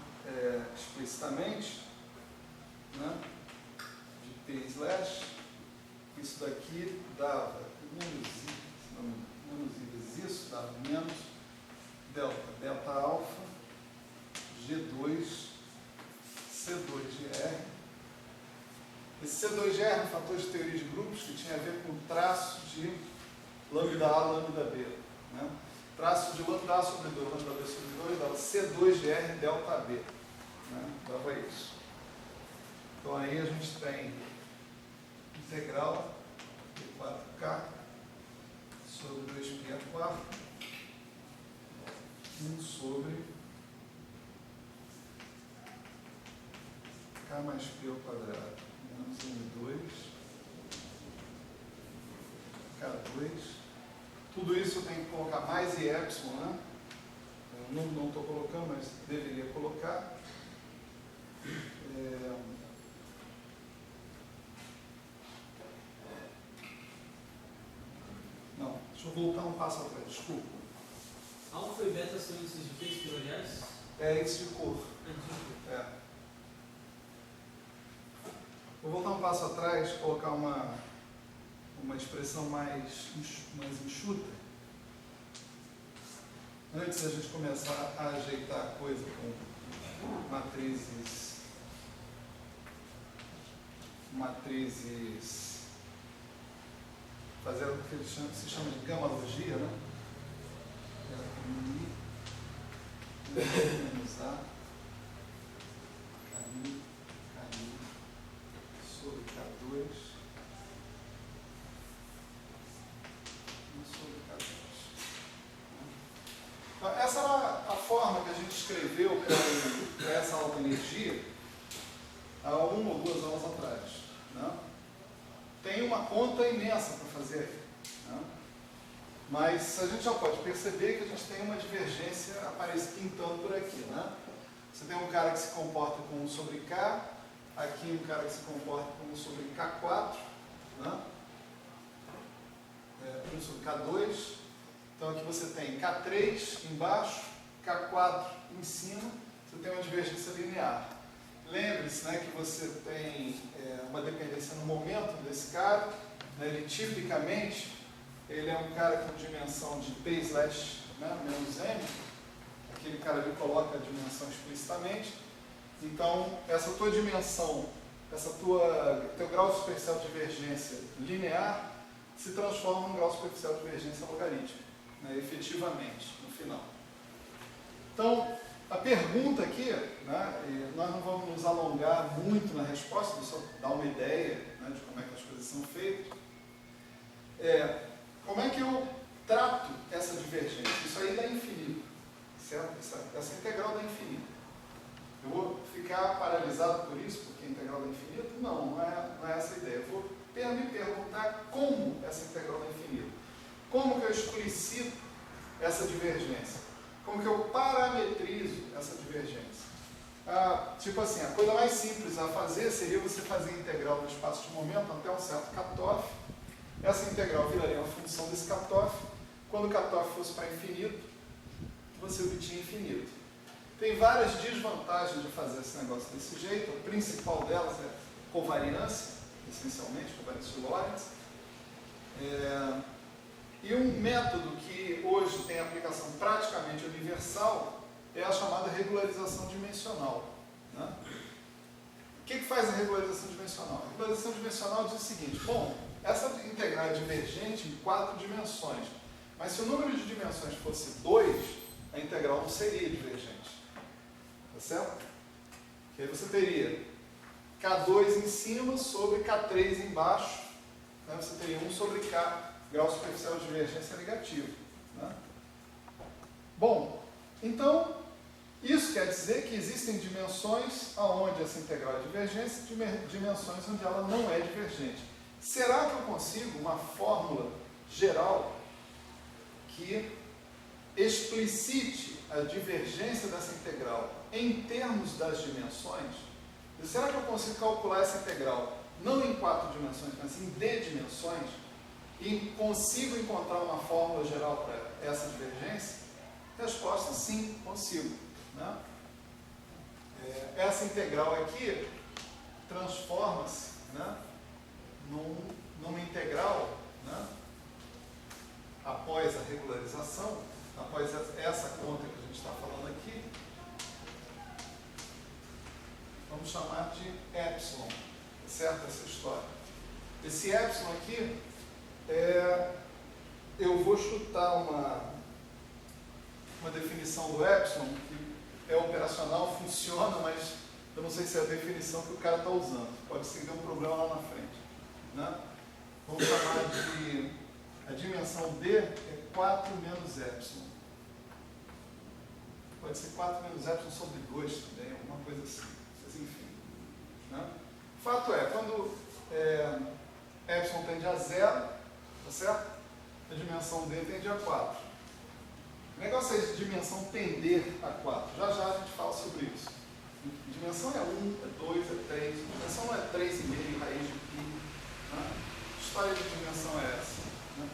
explicitamente, né, de p/, isso daqui dava menos isso, dava menos delta alfa, G2, C2GR. Esse C2GR é um fator de teoria de grupos que tinha a ver com o traço de lambda A, lambda B. Né? Traço de lambda A sobre 2, lambda B sobre 2, dava C2GR delta B. Né? Dava isso. Então aí a gente tem integral de 4K sobre 2π a quarta, 1 sobre K mais P ao quadrado, menos M2, K2. Tudo isso eu tenho que colocar mais e epsilon, né? Eu não estou colocando, mas deveria colocar. Não, deixa eu voltar um passo atrás, desculpa. Alfa e beta são índices de quê? Espiraliais? É índice de cor. É. Vou voltar um passo atrás, colocar uma expressão mais enxuta. Antes da gente começar a ajeitar a coisa com matrizes, fazer o que se chama de gamologia, né? Menos A, KI sobre K2 sobre K2. Então, essa era a forma que a gente escreveu para essa aula de energia há 1 ou 2 aulas atrás. Né? Tem uma conta imensa para fazer aí. Né? Mas a gente já pode perceber que a gente tem uma divergência pintando por aqui. Né? Você tem um cara que se comporta com 1 sobre K, aqui um cara que se comporta com 1 sobre K4, né? 1 sobre K2, Então aqui você tem K3 embaixo, K4 em cima, você tem uma divergência linear. Lembre-se, né, que você tem uma dependência no momento desse cara, né, ele tipicamente ele é um cara com dimensão de P/, né, menos M, aquele cara ali coloca a dimensão explicitamente. Então essa tua dimensão, teu grau superficial de divergência linear se transforma num grau superficial de divergência logarítmico, né, efetivamente, no final. Então, a pergunta aqui, né, nós não vamos nos alongar muito na resposta, vou só dar uma ideia, né, de como é que as coisas são feitas. Como é que eu trato essa divergência? Isso aí dá infinito, certo? Essa integral dá infinito. Eu vou ficar paralisado por isso, porque a integral dá infinito? Não é essa a ideia. Eu vou me perguntar como essa integral dá infinito. Como que eu explicito essa divergência? Como que eu parametrizo essa divergência? Tipo assim, a coisa mais simples a fazer seria você fazer a integral do espaço de momento até um certo cutoff. Essa integral viraria uma função desse cutoff. Quando o cutoff fosse para infinito, você obtinha infinito. Tem várias desvantagens de fazer esse negócio desse jeito. A principal delas é covariância, essencialmente, covariância de Lorentz. E um método que hoje tem aplicação praticamente universal é a chamada regularização dimensional. Né? O que faz a regularização dimensional? A regularização dimensional diz o seguinte: bom, essa integral é divergente em 4 dimensões, mas se o número de dimensões fosse 2, a integral não seria divergente. Tá certo? Porque aí você teria K2 em cima sobre K3 embaixo, né? Você teria 1 sobre K, grau superficial de divergência negativo. Né? Bom, então, isso quer dizer que existem dimensões onde essa integral é divergente e dimensões onde ela não é divergente. Será que eu consigo uma fórmula geral que explicite a divergência dessa integral em termos das dimensões? Será que eu consigo calcular essa integral não em 4 dimensões, mas em D dimensões? E consigo encontrar uma fórmula geral para essa divergência? Resposta: sim, consigo. Né? Essa integral aqui transforma-se, né, numa integral, né, após a regularização, após essa conta que a gente está falando aqui, vamos chamar de epsilon, certo? Essa história. Esse epsilon aqui, eu vou chutar uma definição do epsilon, que é operacional, funciona, mas eu não sei se é a definição que o cara está usando. Pode ser que dê um problema lá na frente. Né? Vamos chamar de... a dimensão D é 4 menos epsilon. Pode ser 4 menos epsilon sobre 2 também, alguma coisa assim. Mas enfim. Né? Fato é, quando epsilon tende a 0, tá certo? A dimensão D tende a 4. O negócio é de dimensão tender a 4. Já já a gente fala sobre isso. Dimensão é 1, é 2, é 3. Dimensão não é 3,5, raiz de π. Né? Que história de dimensão é essa? Né?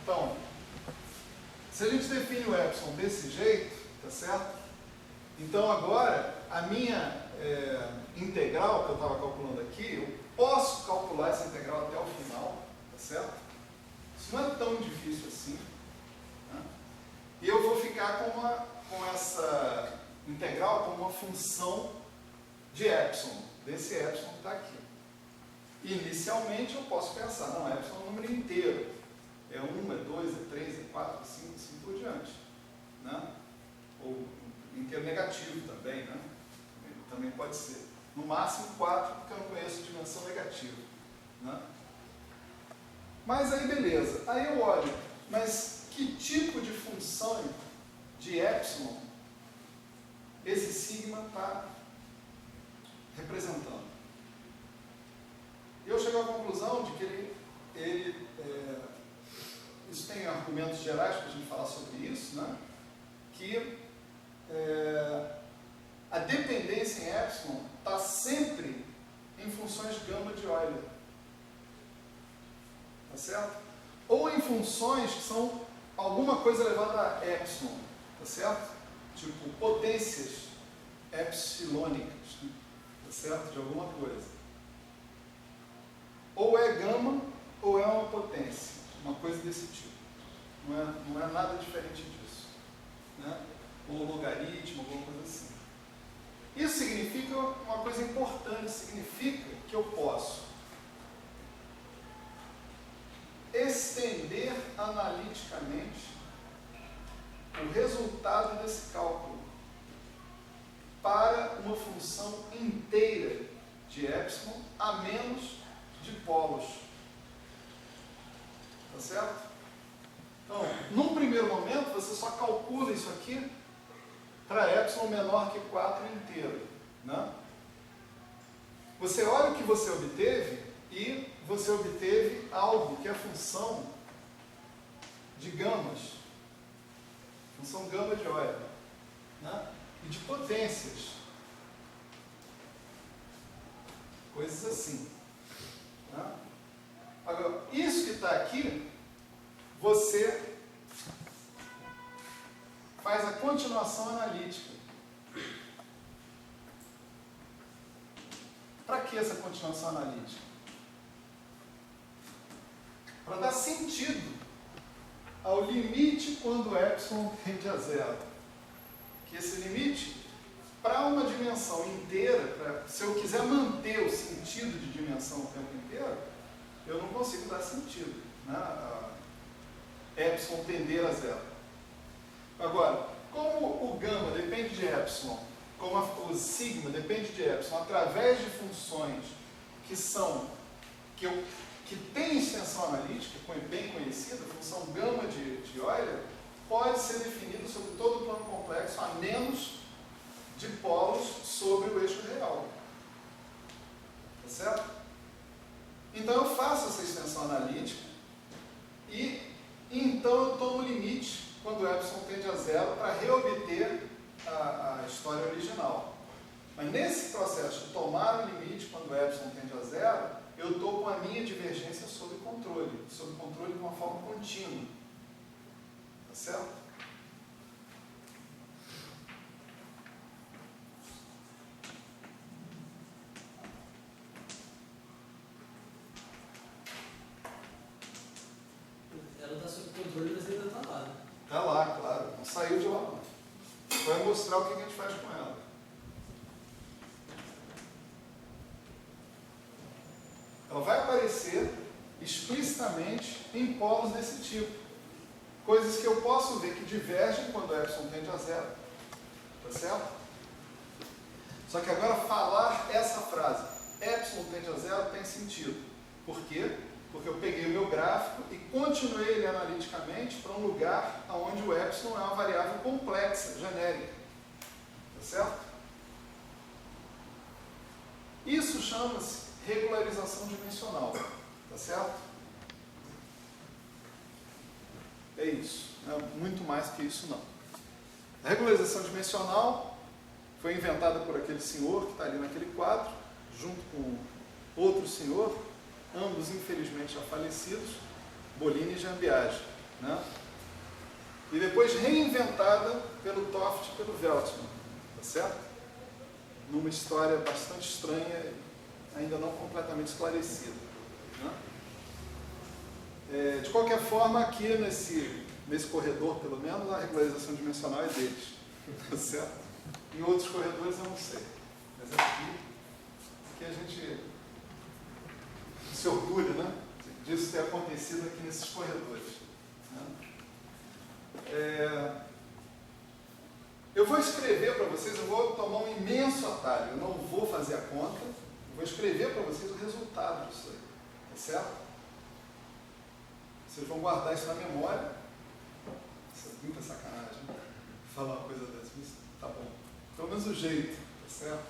Então, se a gente define o epsilon desse jeito, tá certo? Então agora, a minha integral que eu estava calculando aqui, eu posso calcular essa integral até o final, tá certo? Isso não é tão difícil assim. Né? E eu vou ficar com essa integral como uma função de epsilon, desse epsilon que está aqui. Inicialmente eu posso pensar, não, epsilon é um número inteiro. É 1, é 2, é 3, é 4, é 5, assim por diante. Né? Ou inteiro negativo também, né? Também pode ser. No máximo 4, porque eu não conheço dimensão negativa. Né? Mas aí beleza, aí eu olho, mas que tipo de função de epsilon esse sigma está representando? Eu chego à conclusão de que isso tem argumentos gerais para a gente falar sobre isso, né? Que a dependência em epsilon está sempre em funções gama de Euler. Tá certo? Ou em funções que são alguma coisa elevada a epsilon, tá certo? Tipo potências epsilônicas, né? Tá certo? De alguma coisa. Ou é gama ou é uma potência, uma coisa desse tipo. Não é nada diferente disso, né? Ou logaritmo, alguma coisa assim. Isso significa uma coisa importante, significa que eu posso estender analiticamente o resultado desse cálculo para uma função inteira de epsilon a menos de polos. Tá certo? Então, num primeiro momento, você só calcula isso aqui para epsilon menor que 4 inteiro, né? Você olha o que você obteve e você obteve algo que é função de gamas, função gama de Euler, né? E de potências, coisas assim, né? Agora, isso que está aqui, você faz a continuação analítica. Para que essa continuação analítica? Para dar sentido ao limite quando epsilon tende a zero. Que esse limite, para uma dimensão inteira, se eu quiser manter o sentido de dimensão o tempo inteiro, eu não consigo dar sentido, né? Epsilon tender a zero. Agora, como o gama depende de epsilon, como o sigma depende de epsilon, através de funções que têm extensão analítica, bem conhecida, a função gama de Euler, pode ser definido sobre todo o plano complexo a menos de polos sobre o eixo real. Tá certo? Então eu faço essa extensão analítica e então eu tomo o limite quando o epsilon tende a zero para reobter a história original. Mas nesse processo de tomar o limite quando o epsilon tende a zero, eu estou com a minha divergência sob controle de uma forma contínua. Tá certo? Ela está sob controle, mas ainda está lá, né? Está lá, claro. Não saiu de lá, não. Vai mostrar o que a gente faz com ela. Ela vai aparecer explicitamente em polos desse tipo. Coisas que eu posso ver que divergem quando o epsilon tende a zero. Tá certo? Só que agora falar essa frase, epsilon tende a zero, tem sentido. Por quê? Porque eu peguei o meu gráfico e continuei ele analiticamente para um lugar onde o epsilon é uma variável complexa, genérica. Tá certo? Isso chama-se regularização dimensional. Tá certo? É isso. Não é muito mais que isso, não. A regularização dimensional foi inventada por aquele senhor que está ali naquele quadro, junto com outro senhor, ambos infelizmente já falecidos, Bolini e Jean-Piaget, né? E depois reinventada pelo Toft e pelo Veltzman, tá certo? Numa história bastante estranha, ainda não completamente esclarecida, né? De qualquer forma, aqui nesse corredor, pelo menos, a regularização dimensional é deles, tá certo? Em outros corredores eu não sei, mas aqui a gente se orgulha, né, disso ter acontecido aqui nesses corredores, né? Eu vou escrever para vocês, eu vou tomar um imenso atalho, eu não vou fazer a conta, eu vou escrever para vocês o resultado disso aí, tá certo? Vocês vão guardar isso na memória. Isso é muita sacanagem, né? Falar uma coisa dessa, mas tá bom. Pelo menos o jeito, tá certo?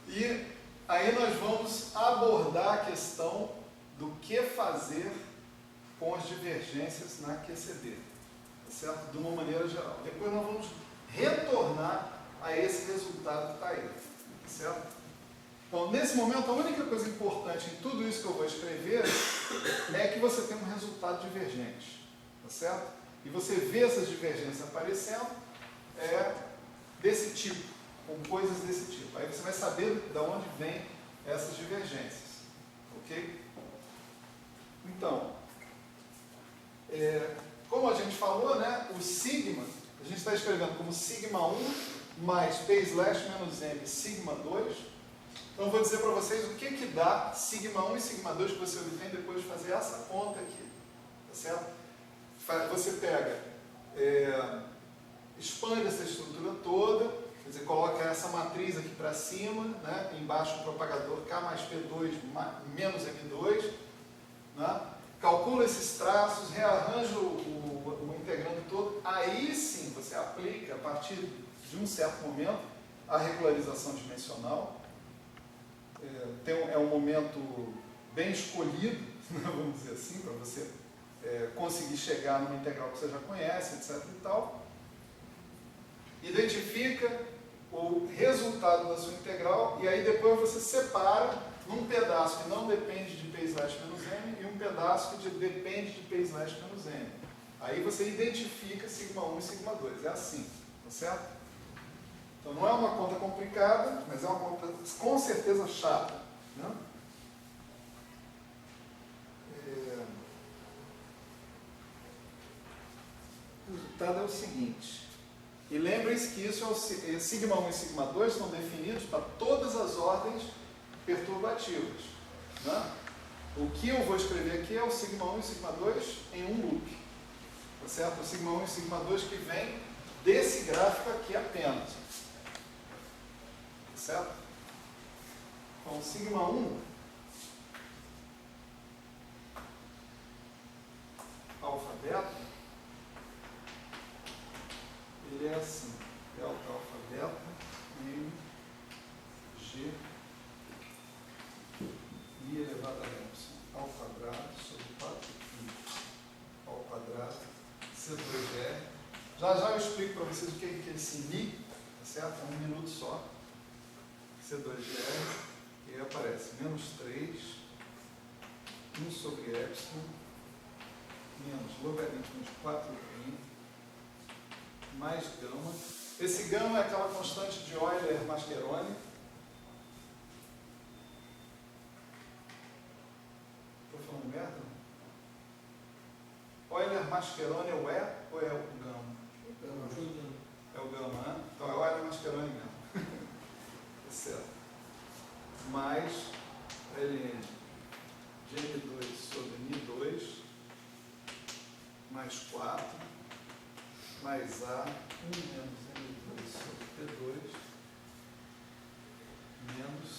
E aí nós vamos abordar a questão do que fazer com as divergências na QCD, tá certo? De uma maneira geral. Depois nós vamos retornar a esse resultado que está aí, tá certo? Então, nesse momento, a única coisa importante em tudo isso que eu vou escrever é que você tem um resultado divergente, tá certo? E você vê essas divergências aparecendo desse tipo, com coisas desse tipo. Aí você vai saber de onde vêm essas divergências, ok? Então, como a gente falou, né, o sigma, a gente está escrevendo como sigma 1 mais P/-M sigma 2. Então eu vou dizer para vocês o que dá sigma 1 e sigma 2 que você obtém depois de fazer essa conta aqui, tá certo? Você pega, expande essa estrutura toda, quer dizer, coloca essa matriz aqui para cima, né, embaixo o propagador K mais P2 menos M2, né, calcula esses traços, rearranja o integrando todo, aí sim você aplica, a partir de um certo momento, a regularização dimensional. É um momento bem escolhido, vamos dizer assim, para você conseguir chegar numa integral que você já conhece, etc. e tal. Identifica o resultado da sua integral e aí depois você separa num pedaço que não depende de P/-M e um pedaço que depende de P/-M. Aí você identifica sigma 1 e sigma 2. É assim, tá certo? Então não é uma conta complicada, mas é uma conta com certeza chata, né? O resultado é o seguinte, e lembrem-se que isso sigma 1 e sigma 2 estão definidos para todas as ordens perturbativas, né? O que eu vou escrever aqui é o sigma 1 e sigma 2 em um loop, tá certo? O sigma 1 e sigma 2 que vem desse gráfico aqui apenas, tá certo? Então, o sigma 1 alfa beta, ele é assim, delta alfa beta, M, G, I elevado a epsilon, ao quadrado sobre 4π ao quadrado, C2R. Já eu explico para vocês o que é esse Mi, tá certo? É um minuto só. C2R, e aí aparece menos 3, 1 sobre epsilon, menos logaritmo de 4π, mais gama. Esse gama é aquela constante de Euler-Mascheroni. Estou falando merda? Euler-Mascheroni é o E ou é o gama? É o gama, né? Então é Euler-Mascheroni mesmo. Tá certo. Mais ln de M2 sobre Mi2 mais 4 mais A 1 menos M2 sobre P2 menos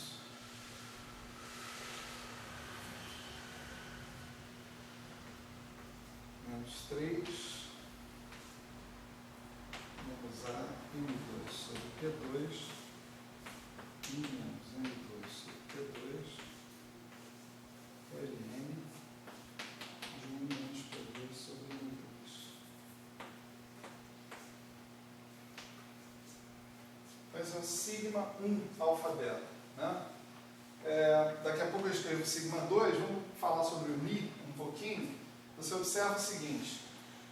menos 3 menos A M2 sobre P2 e menos M2 sobre P2 Ln de 1 menos P2 sobre M2. Mas é o sigma 1 alfa beta, né? Daqui a pouco eu escrevo sigma 2, vamos falar sobre o Mi um pouquinho. Você observa o seguinte,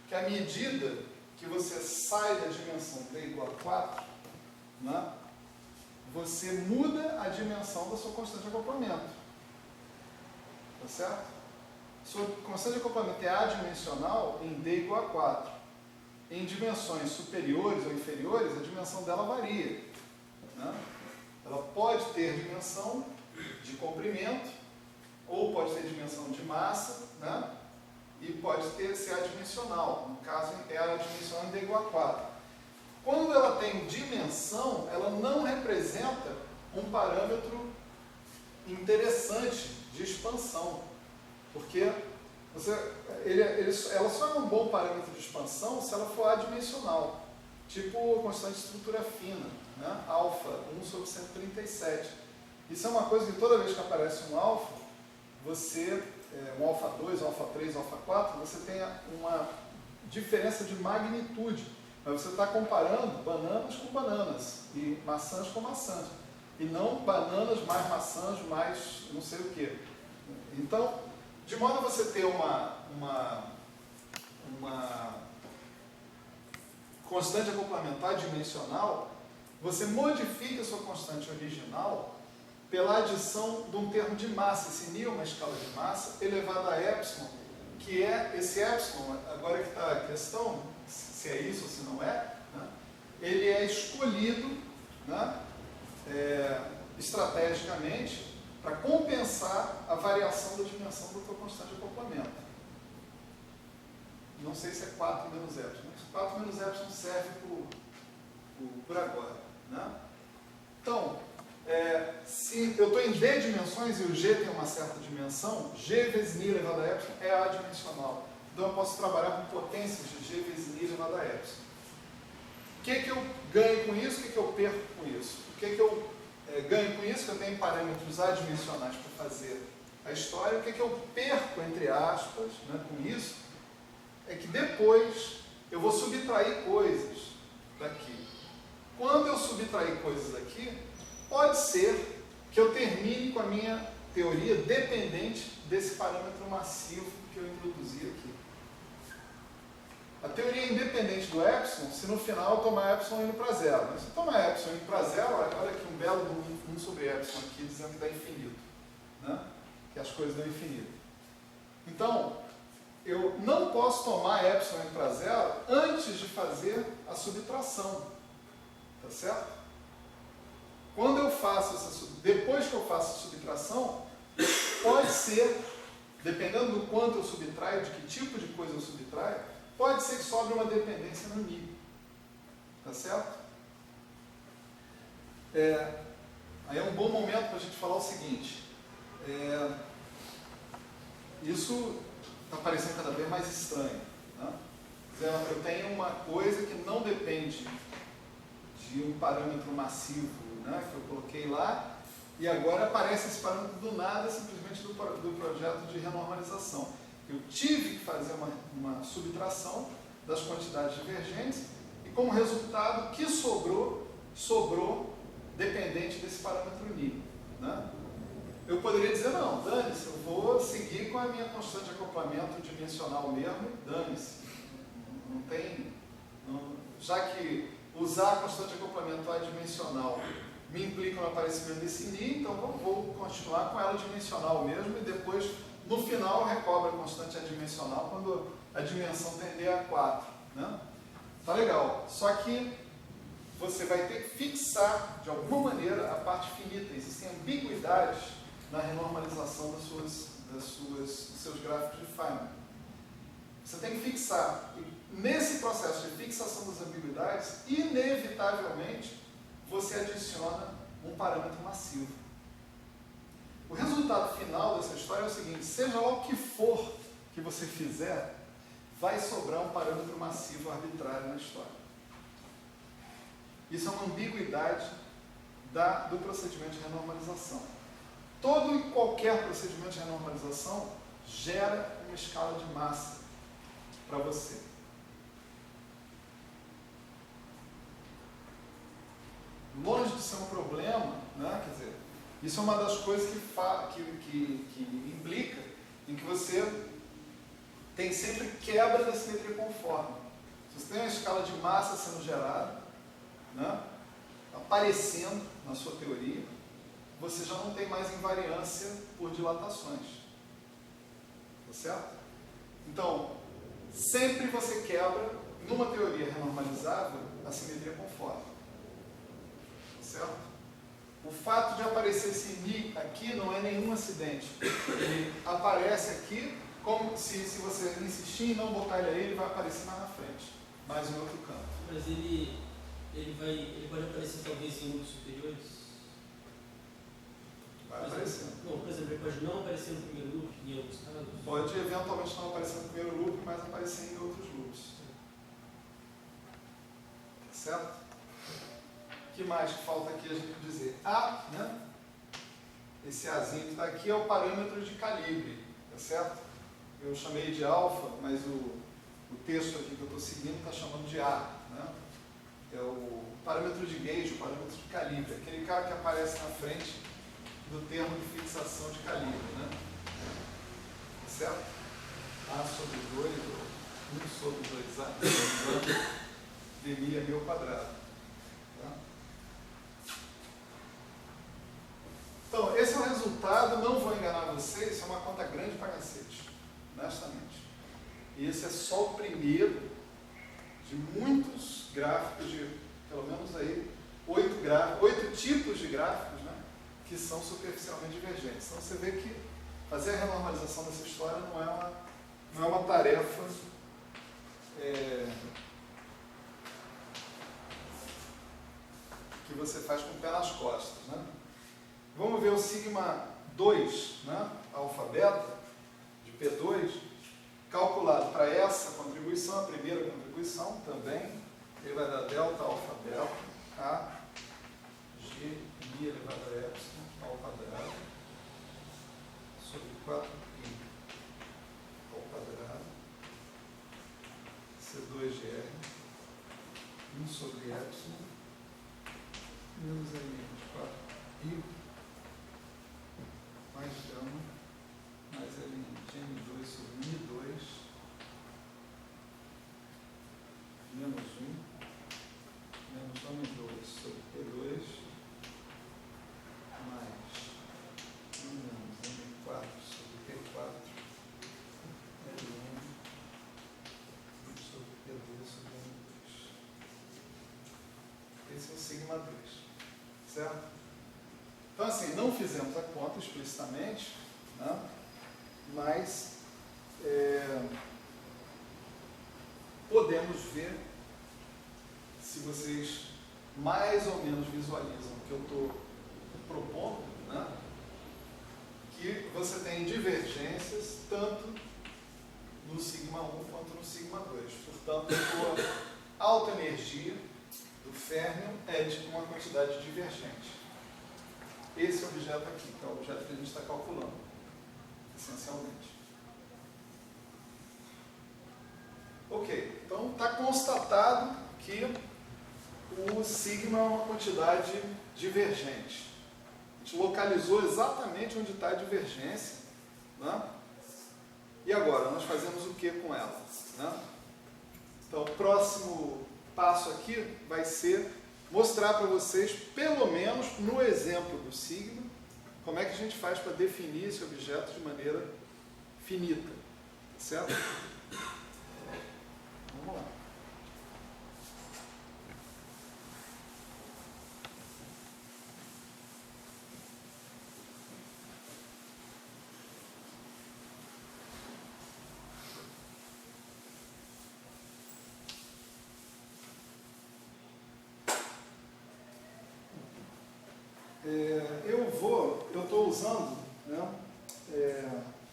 que à medida que você sai da dimensão D igual a 4, né, você muda a dimensão da sua constante de acoplamento. Tá certo? Sua constante de acoplamento é adimensional em D igual a 4. Em dimensões superiores ou inferiores, a dimensão dela varia, né? Ela pode ter dimensão de comprimento, ou pode ter dimensão de massa, né? E pode ser adimensional. No caso, é adimensional em D igual a 4. Quando ela tem dimensão, ela não representa um parâmetro interessante de expansão, porque ela só é um bom parâmetro de expansão se ela for adimensional, tipo a constante de estrutura fina, né? Alfa, 1 sobre 137. Isso é uma coisa que toda vez que aparece um alfa, um alfa 2, alfa 3, alfa 4, você tem uma diferença de magnitude, mas você está comparando bananas com bananas e maçãs com maçãs, e não bananas mais maçãs mais não sei o que. Então, de modo a você ter uma constante acoplementar dimensional, você modifica a sua constante original pela adição de um termo de massa. Esse νi é uma escala de massa elevada a epsilon, que é esse epsilon, agora que está a questão, se é isso ou se não é, né? Ele é escolhido, né, estrategicamente para compensar a variação da dimensão do teu constante de acoplamento. Não sei se é 4 menos epsilon, mas 4 menos epsilon serve por agora, né? Então, se eu estou em D dimensões e o G tem uma certa dimensão, G vezes Ni elevado a epsilon é adimensional. Então eu posso trabalhar com potências de G vezes Ni elevado a epsilon. O que eu ganho com isso? O que eu perco com isso? O que eu ganho com isso? Que eu tenho parâmetros adimensionais para fazer a história. O que eu perco, entre aspas, né, com isso? É que depois eu vou subtrair coisas daqui. Quando eu subtrair coisas aqui, pode ser que eu termine com a minha teoria dependente desse parâmetro massivo que eu introduzi aqui. A teoria é independente do epsilon se no final eu tomar epsilon indo para zero. Mas se eu tomar epsilon indo para zero, olha aqui um belo 1 sobre epsilon aqui dizendo que dá infinito, né? Que as coisas dão infinito. Então, eu não posso tomar epsilon indo para zero antes de fazer a subtração. Tá certo? Quando eu faço depois que eu faço a subtração, pode ser, dependendo do quanto eu subtraio, de que tipo de coisa eu subtraio, pode ser que sobre uma dependência no Ni. Tá certo? Aí é um bom momento para a gente falar o seguinte. Isso está parecendo cada vez mais estranho, né? Eu tenho uma coisa que não depende de um parâmetro massivo, né, que eu coloquei lá, e agora aparece esse parâmetro do nada, simplesmente do projeto de renormalização. Eu tive que fazer uma subtração das quantidades divergentes, e como resultado, o que sobrou dependente desse parâmetro Ni, né? Eu poderia dizer, não, dane-se, eu vou seguir com a minha constante de acoplamento dimensional mesmo, dane-se. Não tem... já que usar a constante de acoplamento adimensional me implica no aparecimento desse Ni, então eu vou continuar com ela dimensional mesmo e depois, no final, eu recobro a constante adimensional quando a dimensão tender a 4. Né? Tá legal. Só que você vai ter que fixar, de alguma maneira, a parte finita. Existem ambiguidades na renormalização dos seus gráficos de Feynman. Você tem que fixar. E nesse processo de fixação das ambiguidades, inevitavelmente, você adiciona um parâmetro massivo. O resultado final dessa história é o seguinte: seja lá o que for que você fizer, vai sobrar um parâmetro massivo arbitrário na história. Isso é uma ambiguidade do procedimento de renormalização. Todo e qualquer procedimento de renormalização gera uma escala de massa para você. Longe de ser um problema, né? Quer dizer, isso é uma das coisas que implica em que você tem sempre quebra da simetria conforme. Se você tem uma escala de massa sendo gerada, né, aparecendo na sua teoria, você já não tem mais invariância por dilatações. Tá certo? Então, sempre você quebra, numa teoria renormalizável, a simetria conforme. Tá certo? O fato de aparecer esse Ni aqui não é nenhum acidente. Ele aparece aqui, como se você insistir em não botar ele aí, ele vai aparecer mais na frente, mais em outro canto. Mas ele pode aparecer talvez em núcleos superiores? Vai aparecer. Não, por exemplo, ele pode não aparecer no primeiro loop, em alguns casos? Pode eventualmente não aparecer no primeiro loop, mas aparecer em outros loops. Tá certo? O que mais que falta aqui a gente dizer? A, né? Esse Azinho que está aqui é o parâmetro de calibre, tá certo? Eu chamei de alfa, mas o texto aqui que eu estou seguindo está chamando de A, né? É o parâmetro de gauge, o parâmetro de calibre, aquele cara que aparece na frente do termo de fixação de calibre, né? Tá certo? A sobre 2, 1 sobre 2A, dmi é meu quadrado. Tá? Então, esse é o resultado, não vou enganar vocês, isso é uma conta grande para cacete, honestamente. E esse é só o primeiro de muitos gráficos, de pelo menos aí 8 tipos de gráficos, né, que são superficialmente divergentes. Então você vê que fazer a renormalização dessa história não é uma tarefa que você faz com o pé nas costas. Né? Vamos ver o sigma 2, né, alfa beta, de P2, calculado para essa contribuição, a primeira contribuição também, ele vai dar delta alfa beta a g i elevado a epsilon ao quadrado sobre 4π ao quadrado C2gr 1 sobre epsilon menos elementos 4π mais gama mais elemento m2 sobre mi2 menos 1 menos m2 sobre P2 mais 1 menos m4 sobre P4 L1 sobre P2 sobre m2. Esse é o sigma 2, certo? Então assim, não fizemos a conta explicitamente, né? Mas podemos ver, se vocês mais ou menos visualizam o que eu estou propondo, né, que você tem divergências tanto no sigma 1 quanto no sigma 2. Portanto, a alta energia do férmio é de uma quantidade divergente. Esse objeto aqui, que é o objeto que a gente está calculando, essencialmente. Ok, então está constatado que o sigma é uma quantidade divergente. A gente localizou exatamente onde está a divergência, né? E agora, nós fazemos o que com ela? Né? Então, o próximo passo aqui vai ser mostrar para vocês, pelo menos no exemplo do sigma, como é que a gente faz para definir esse objeto de maneira finita. Certo? Vamos lá. Eu estou usando, né,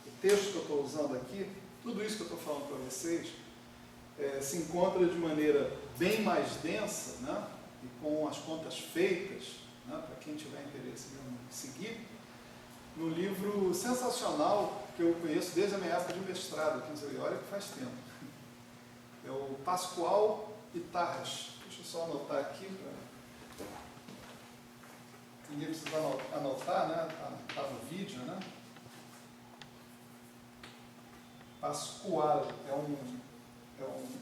o texto que eu estou usando aqui, tudo isso que eu estou falando para vocês, se encontra de maneira bem mais densa, né, e com as contas feitas, né, para quem tiver interesse em seguir, no livro sensacional que eu conheço desde a minha época de mestrado aqui no Zé, olha que faz tempo. É o Pascoal e Tarras. Deixa eu só anotar aqui para... Ninguém precisa anotar, né? Está no vídeo, né? Pascual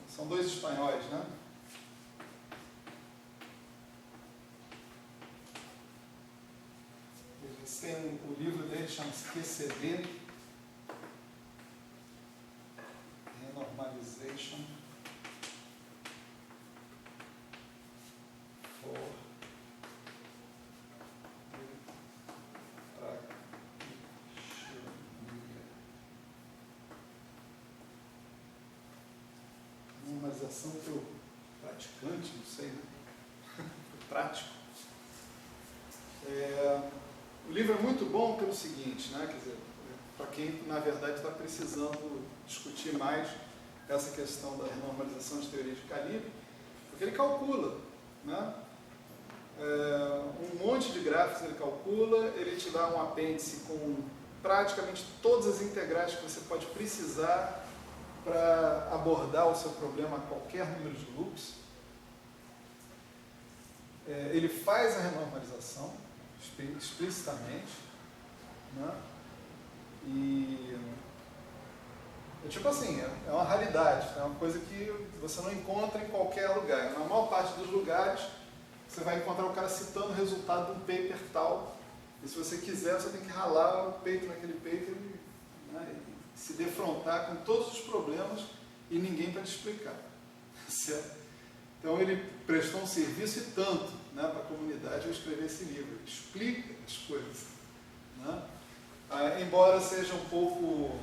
são dois espanhóis, né? Eles têm o livro deles, chama-se QCD, Renormalization for normalização para o praticante, não sei, né? Para o prático. O livro é muito bom pelo seguinte, né? Quer dizer, para quem na verdade está precisando discutir mais essa questão da renormalização de teoria de calibre, porque ele calcula, né? Um monte de gráficos ele calcula, ele te dá um apêndice com praticamente todas as integrais que você pode precisar para abordar o seu problema a qualquer número de loops. Ele faz a renormalização explicitamente, né? E É tipo assim, é uma raridade, é uma coisa que você não encontra em qualquer lugar. Na maior parte dos lugares, você vai encontrar o cara citando o resultado de um paper tal, e se você quiser, você tem que ralar o peito naquele paper e, né, e se defrontar com todos os problemas e ninguém para te explicar. Certo? Então ele prestou um serviço e tanto, né, para a comunidade ao escrever esse livro. Ele explica as coisas. Né? Embora seja um pouco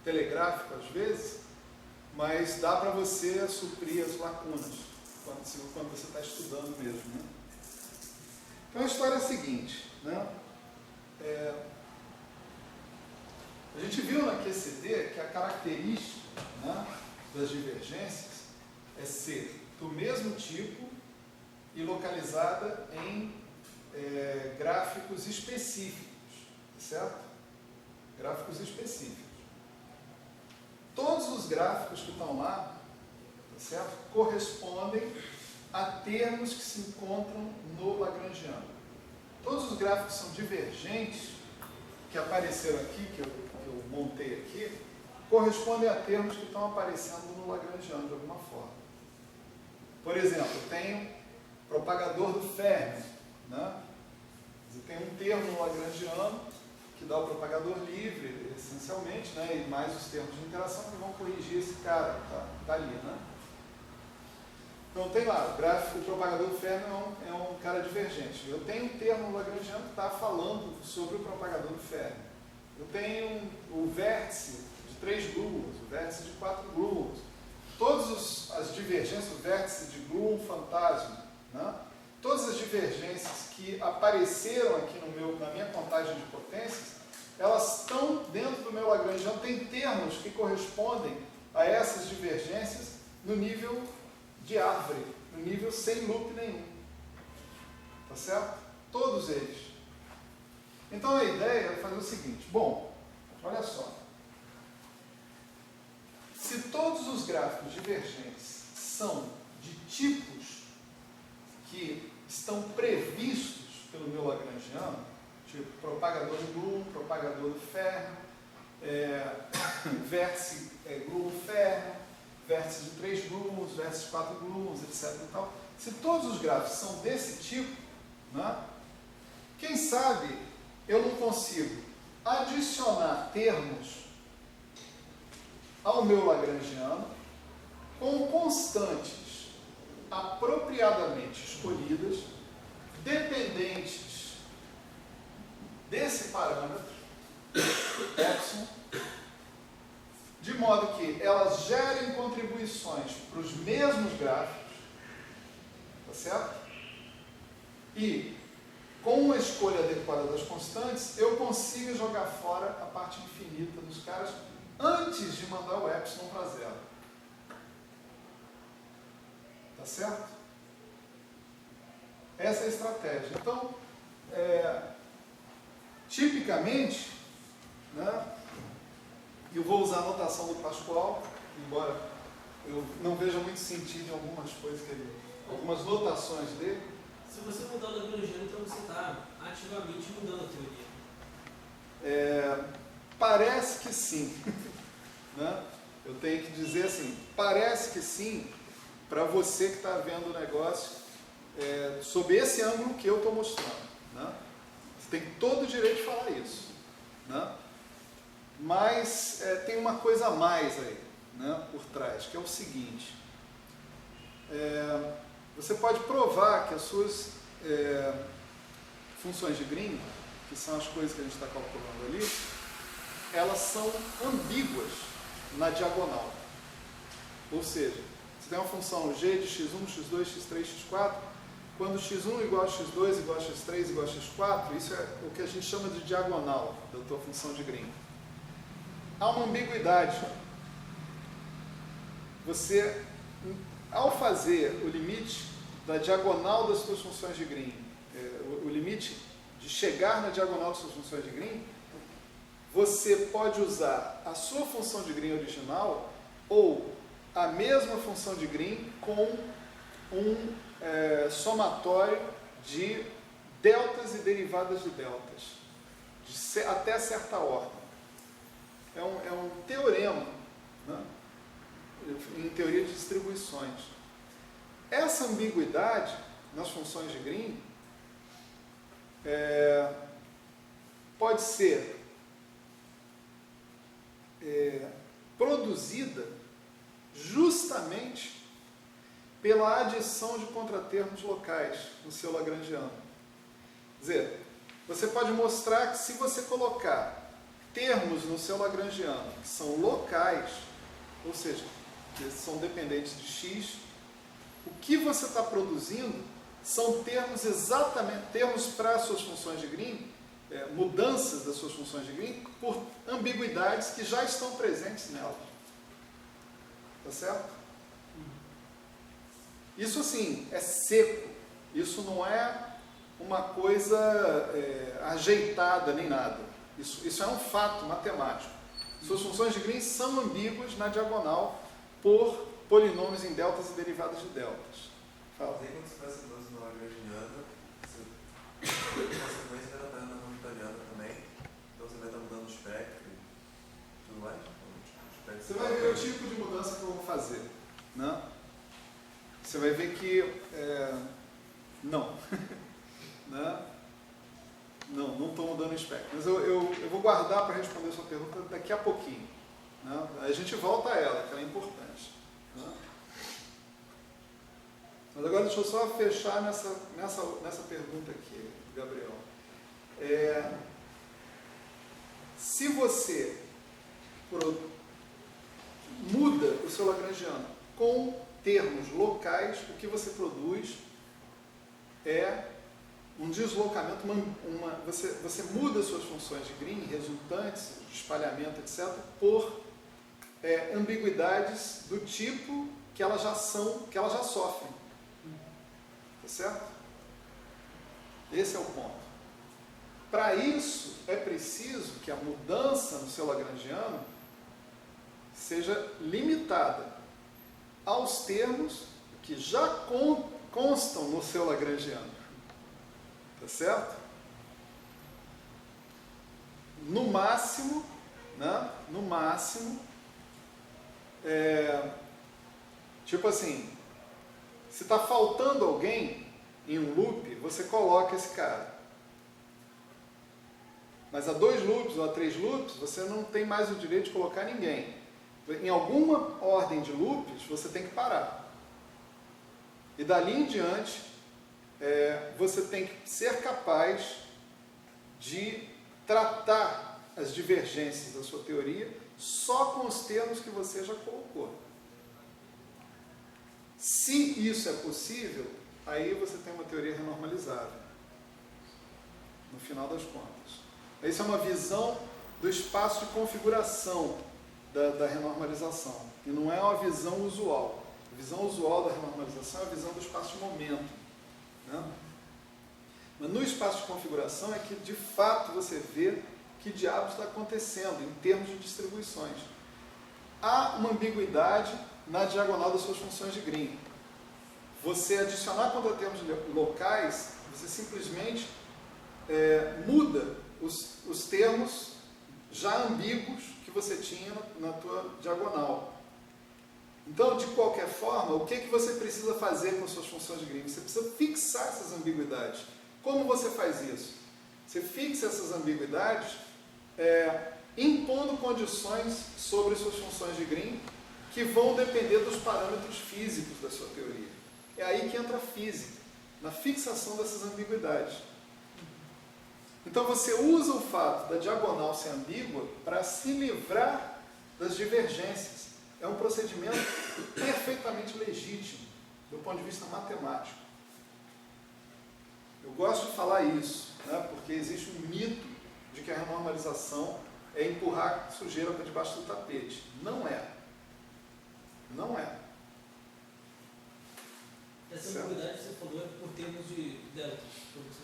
telegráfico às vezes, mas dá para você suprir as lacunas quando você está estudando mesmo. Né? Então a história é a seguinte, né? A gente viu na QCD que a característica, né, das divergências é ser do mesmo tipo e localizada em gráficos específicos, certo? Gráficos específicos. Todos os gráficos que estão lá, certo, correspondem a termos que se encontram no Lagrangiano. Todos os gráficos são divergentes, que apareceram aqui, que eu montei aqui, correspondem a termos que estão aparecendo no Lagrangiano de alguma forma. Por exemplo, eu tenho propagador do Fermi, né? Você tem um termo no Lagrangiano que dá o propagador livre, essencialmente, né? E mais os termos de interação que vão corrigir esse cara que está ali. Né? Então tem lá, o gráfico do propagador do Fermi é um cara divergente. Eu tenho um termo no Lagrangiano que está falando sobre o propagador do Fermi. Eu tenho o vértice de 3 gluons, o vértice de 4 gluons. Todas as divergências, o vértice de gluon fantasma, né? Todas as divergências que apareceram aqui na minha contagem de potências, elas estão dentro do meu Lagrangiano, tem termos que correspondem a essas divergências no nível de árvore, no nível sem loop nenhum. Tá certo? Todos eles. Então a ideia é fazer o seguinte, bom, olha só. Se todos os gráficos divergentes são de tipos que estão previstos pelo meu Lagrangiano, tipo propagador de gluon, propagador do Fermi, vértice gluon-Fermi, vértice de 3 gluons, vértice de 4 gluons, etc. E tal. Se todos os gráficos são desse tipo, né, quem sabe eu não consigo adicionar termos ao meu Lagrangiano com constantes apropriadamente escolhidas, dependentes desse parâmetro, epsilon, de modo que elas gerem contribuições para os mesmos gráficos, tá certo? E, com uma escolha adequada das constantes, eu consigo jogar fora a parte infinita dos caras antes de mandar o epsilon para zero. Tá certo? Essa é a estratégia. Então, tipicamente, né, eu vou usar a notação do Pascoal, embora eu não veja muito sentido em algumas coisas algumas notações dele. Se você mudar o Lagrangiano, então você está ativamente mudando a teoria. Parece que sim. Né? Eu tenho que dizer assim, parece que sim, para você que está vendo o negócio sob esse ângulo que eu estou mostrando. Né? Você tem todo o direito de falar isso. Né? Mas tem uma coisa a mais aí, né, por trás, que é o seguinte. Você pode provar que as suas funções de Green, que são as coisas que a gente está calculando ali, elas são ambíguas na diagonal. Ou seja, você tem uma função g de x1, x2, x3, x4, quando x1 igual a x2, igual a x3, igual a x4, isso é o que a gente chama de diagonal da tua função de Green. Há uma ambiguidade. Você, ao fazer o limite da diagonal das suas funções de Green, o limite de chegar na diagonal das suas funções de Green, você pode usar a sua função de Green original ou a mesma função de Green com um somatório de deltas e derivadas de deltas, até certa ordem. é um teorema, né, em teoria de distribuições. Essa ambiguidade nas funções de Green pode ser produzida justamente pela adição de contratermos locais no seu lagrangiano. Quer dizer, você pode mostrar que se você colocar termos no seu lagrangiano que são locais, ou seja, que são dependentes de x, o que você está produzindo são termos exatamente, termos para as suas funções de Green, mudanças das suas funções de Green, por ambiguidades que já estão presentes nelas. Tá certo? Isso, assim, é seco. Isso não é uma coisa ajeitada nem nada. Isso é um fato matemático. Suas funções de Green são ambíguas na diagonal por polinômios em deltas e derivadas de deltas. Fala. Quando você faz essa mudança no lagrangiano, você, por consequência, vai estar fazendo na hamiltoniana também. Então você vai estar mudando o espectro e tudo mais. Você vai ver o tipo de mudança que eu vou fazer, né? Você vai ver que não. Né? Não estou mudando o espectro. Mas eu vou guardar para responder a sua pergunta daqui a pouquinho. Né? A gente volta a ela, que ela é importante. Né? Mas agora deixa eu só fechar nessa pergunta aqui, Gabriel. Se você muda o seu lagrangiano com termos locais, o que você produz é um deslocamento, você muda suas funções de Green, resultantes, de espalhamento, etc., por ambiguidades do tipo que elas já sofrem. Tá certo? Esse é o ponto. Para isso, é preciso que a mudança no seu lagrangiano seja limitada aos termos que já constam no seu lagrangiano. Tá certo? No máximo, né? No máximo, tipo assim, se está faltando alguém em um loop, você coloca esse cara. Mas a 2 loops ou a 3 loops, você não tem mais o direito de colocar ninguém. Em alguma ordem de loops, você tem que parar. E dali em diante, você tem que ser capaz de tratar as divergências da sua teoria só com os termos que você já colocou. Se isso é possível, aí você tem uma teoria renormalizável, no final das contas. Essa é uma visão do espaço de configuração da renormalização, e não é uma visão usual. A visão usual da renormalização é a visão do espaço de momento. Né? Mas no espaço de configuração é que, de fato, você vê que diabos está acontecendo em termos de distribuições. Há uma ambiguidade na diagonal das suas funções de Green. Você adicionar contratermos locais, você simplesmente muda os termos já ambíguos que você tinha na tua diagonal. Então, de qualquer forma, o que você precisa fazer com suas funções de Green? Você precisa fixar essas ambiguidades. Como você faz isso? Você fixa essas ambiguidades impondo condições sobre suas funções de Green que vão depender dos parâmetros físicos da sua teoria. É aí que entra a física, na fixação dessas ambiguidades. Então você usa o fato da diagonal ser ambígua para se livrar das divergências. É um procedimento perfeitamente legítimo, do ponto de vista matemático. Eu gosto de falar isso, né, porque existe um mito de que a renormalização é empurrar sujeira para debaixo do tapete. Não é. Não é. Essa ambiguidade que você falou é por termos de deltas.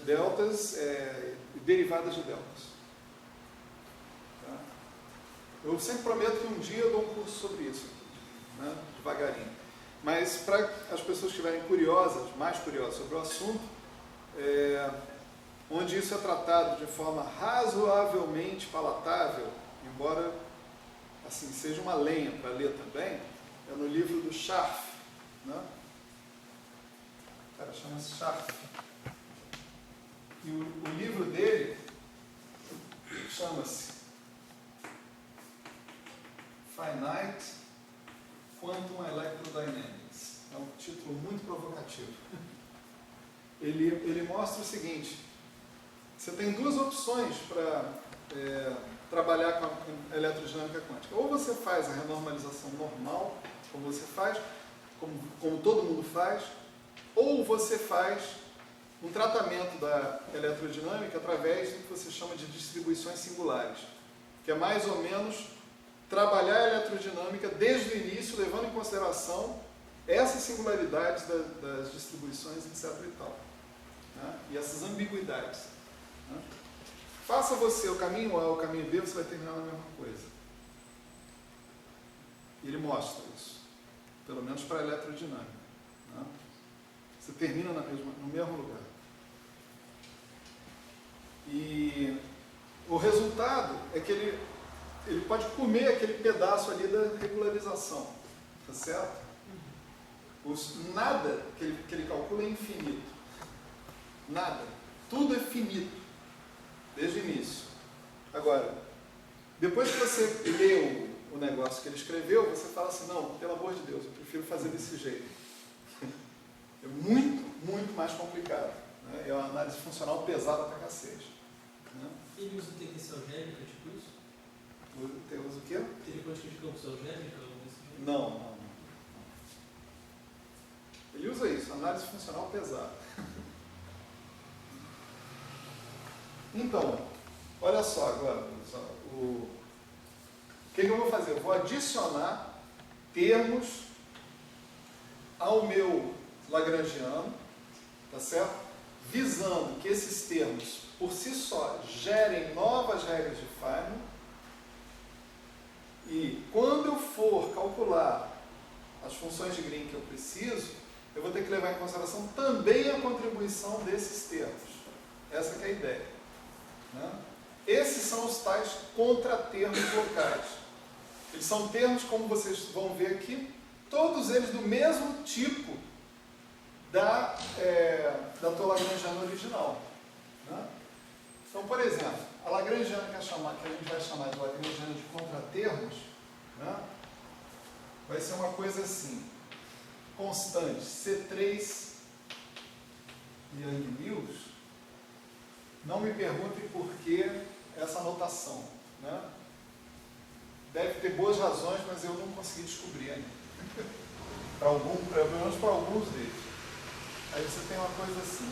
Deltas e derivadas de deltas. Tá? Eu sempre prometo que um dia eu dou um curso sobre isso, né? Devagarinho. Mas para as pessoas que estiverem curiosas, mais curiosas sobre o assunto, onde isso é tratado de forma razoavelmente palatável, embora assim, seja uma lenha para ler também, é no livro do Scharf, né? O cara chama-se Scharf. E o livro dele chama-se Finite Quantum Electrodynamics. É um título muito provocativo. Ele mostra o seguinte: você tem duas opções para trabalhar com a eletrodinâmica quântica. Ou você faz a renormalização normal, como você faz, como todo mundo faz, ou você faz um tratamento da eletrodinâmica através do que você chama de distribuições singulares, que é mais ou menos trabalhar a eletrodinâmica desde o início, levando em consideração essas singularidades das distribuições, etc. e tal, né? E essas ambiguidades, né? Faça você o caminho A ou o caminho B, você vai terminar na mesma coisa. E ele mostra isso, pelo menos para a eletrodinâmica, né? Você termina no mesmo lugar. E o resultado é que ele pode comer aquele pedaço ali da regularização, tá certo? Nada que ele calcula é infinito. Nada. Tudo é finito, desde o início. Agora, depois que você lê o negócio que ele escreveu, você fala assim, não, pelo amor de Deus, eu prefiro fazer desse jeito. É muito, muito mais complicado, né? É uma análise funcional pesada pra cacete, né? Ele usa tendência algébrica, tipo isso? Usa o quê? Teoria quântica de campos algébrica, algo desse tipo? Não. Ele usa isso, análise funcional pesada. Então, olha só agora, o que eu vou fazer? Eu vou adicionar termos ao meu lagrangiano, tá certo? Visando que esses termos, por si só, gerem novas regras de Feynman. E quando eu for calcular as funções de Green que eu preciso, eu vou ter que levar em consideração também a contribuição desses termos. Essa que é a ideia, né? Esses são os tais contratermos locais. Eles são termos, como vocês vão ver aqui, todos eles do mesmo tipo da tua lagrangiana original, né? Então, por exemplo, a lagrangiana que a gente vai chamar de lagrangiana de contratermos, né, vai ser uma coisa assim, constante, C3 Yang-Mills. Não me perguntem por que essa notação, né? Deve ter boas razões, mas eu não consegui descobrir ainda. Pelo menos para alguns deles. Aí você tem uma coisa assim,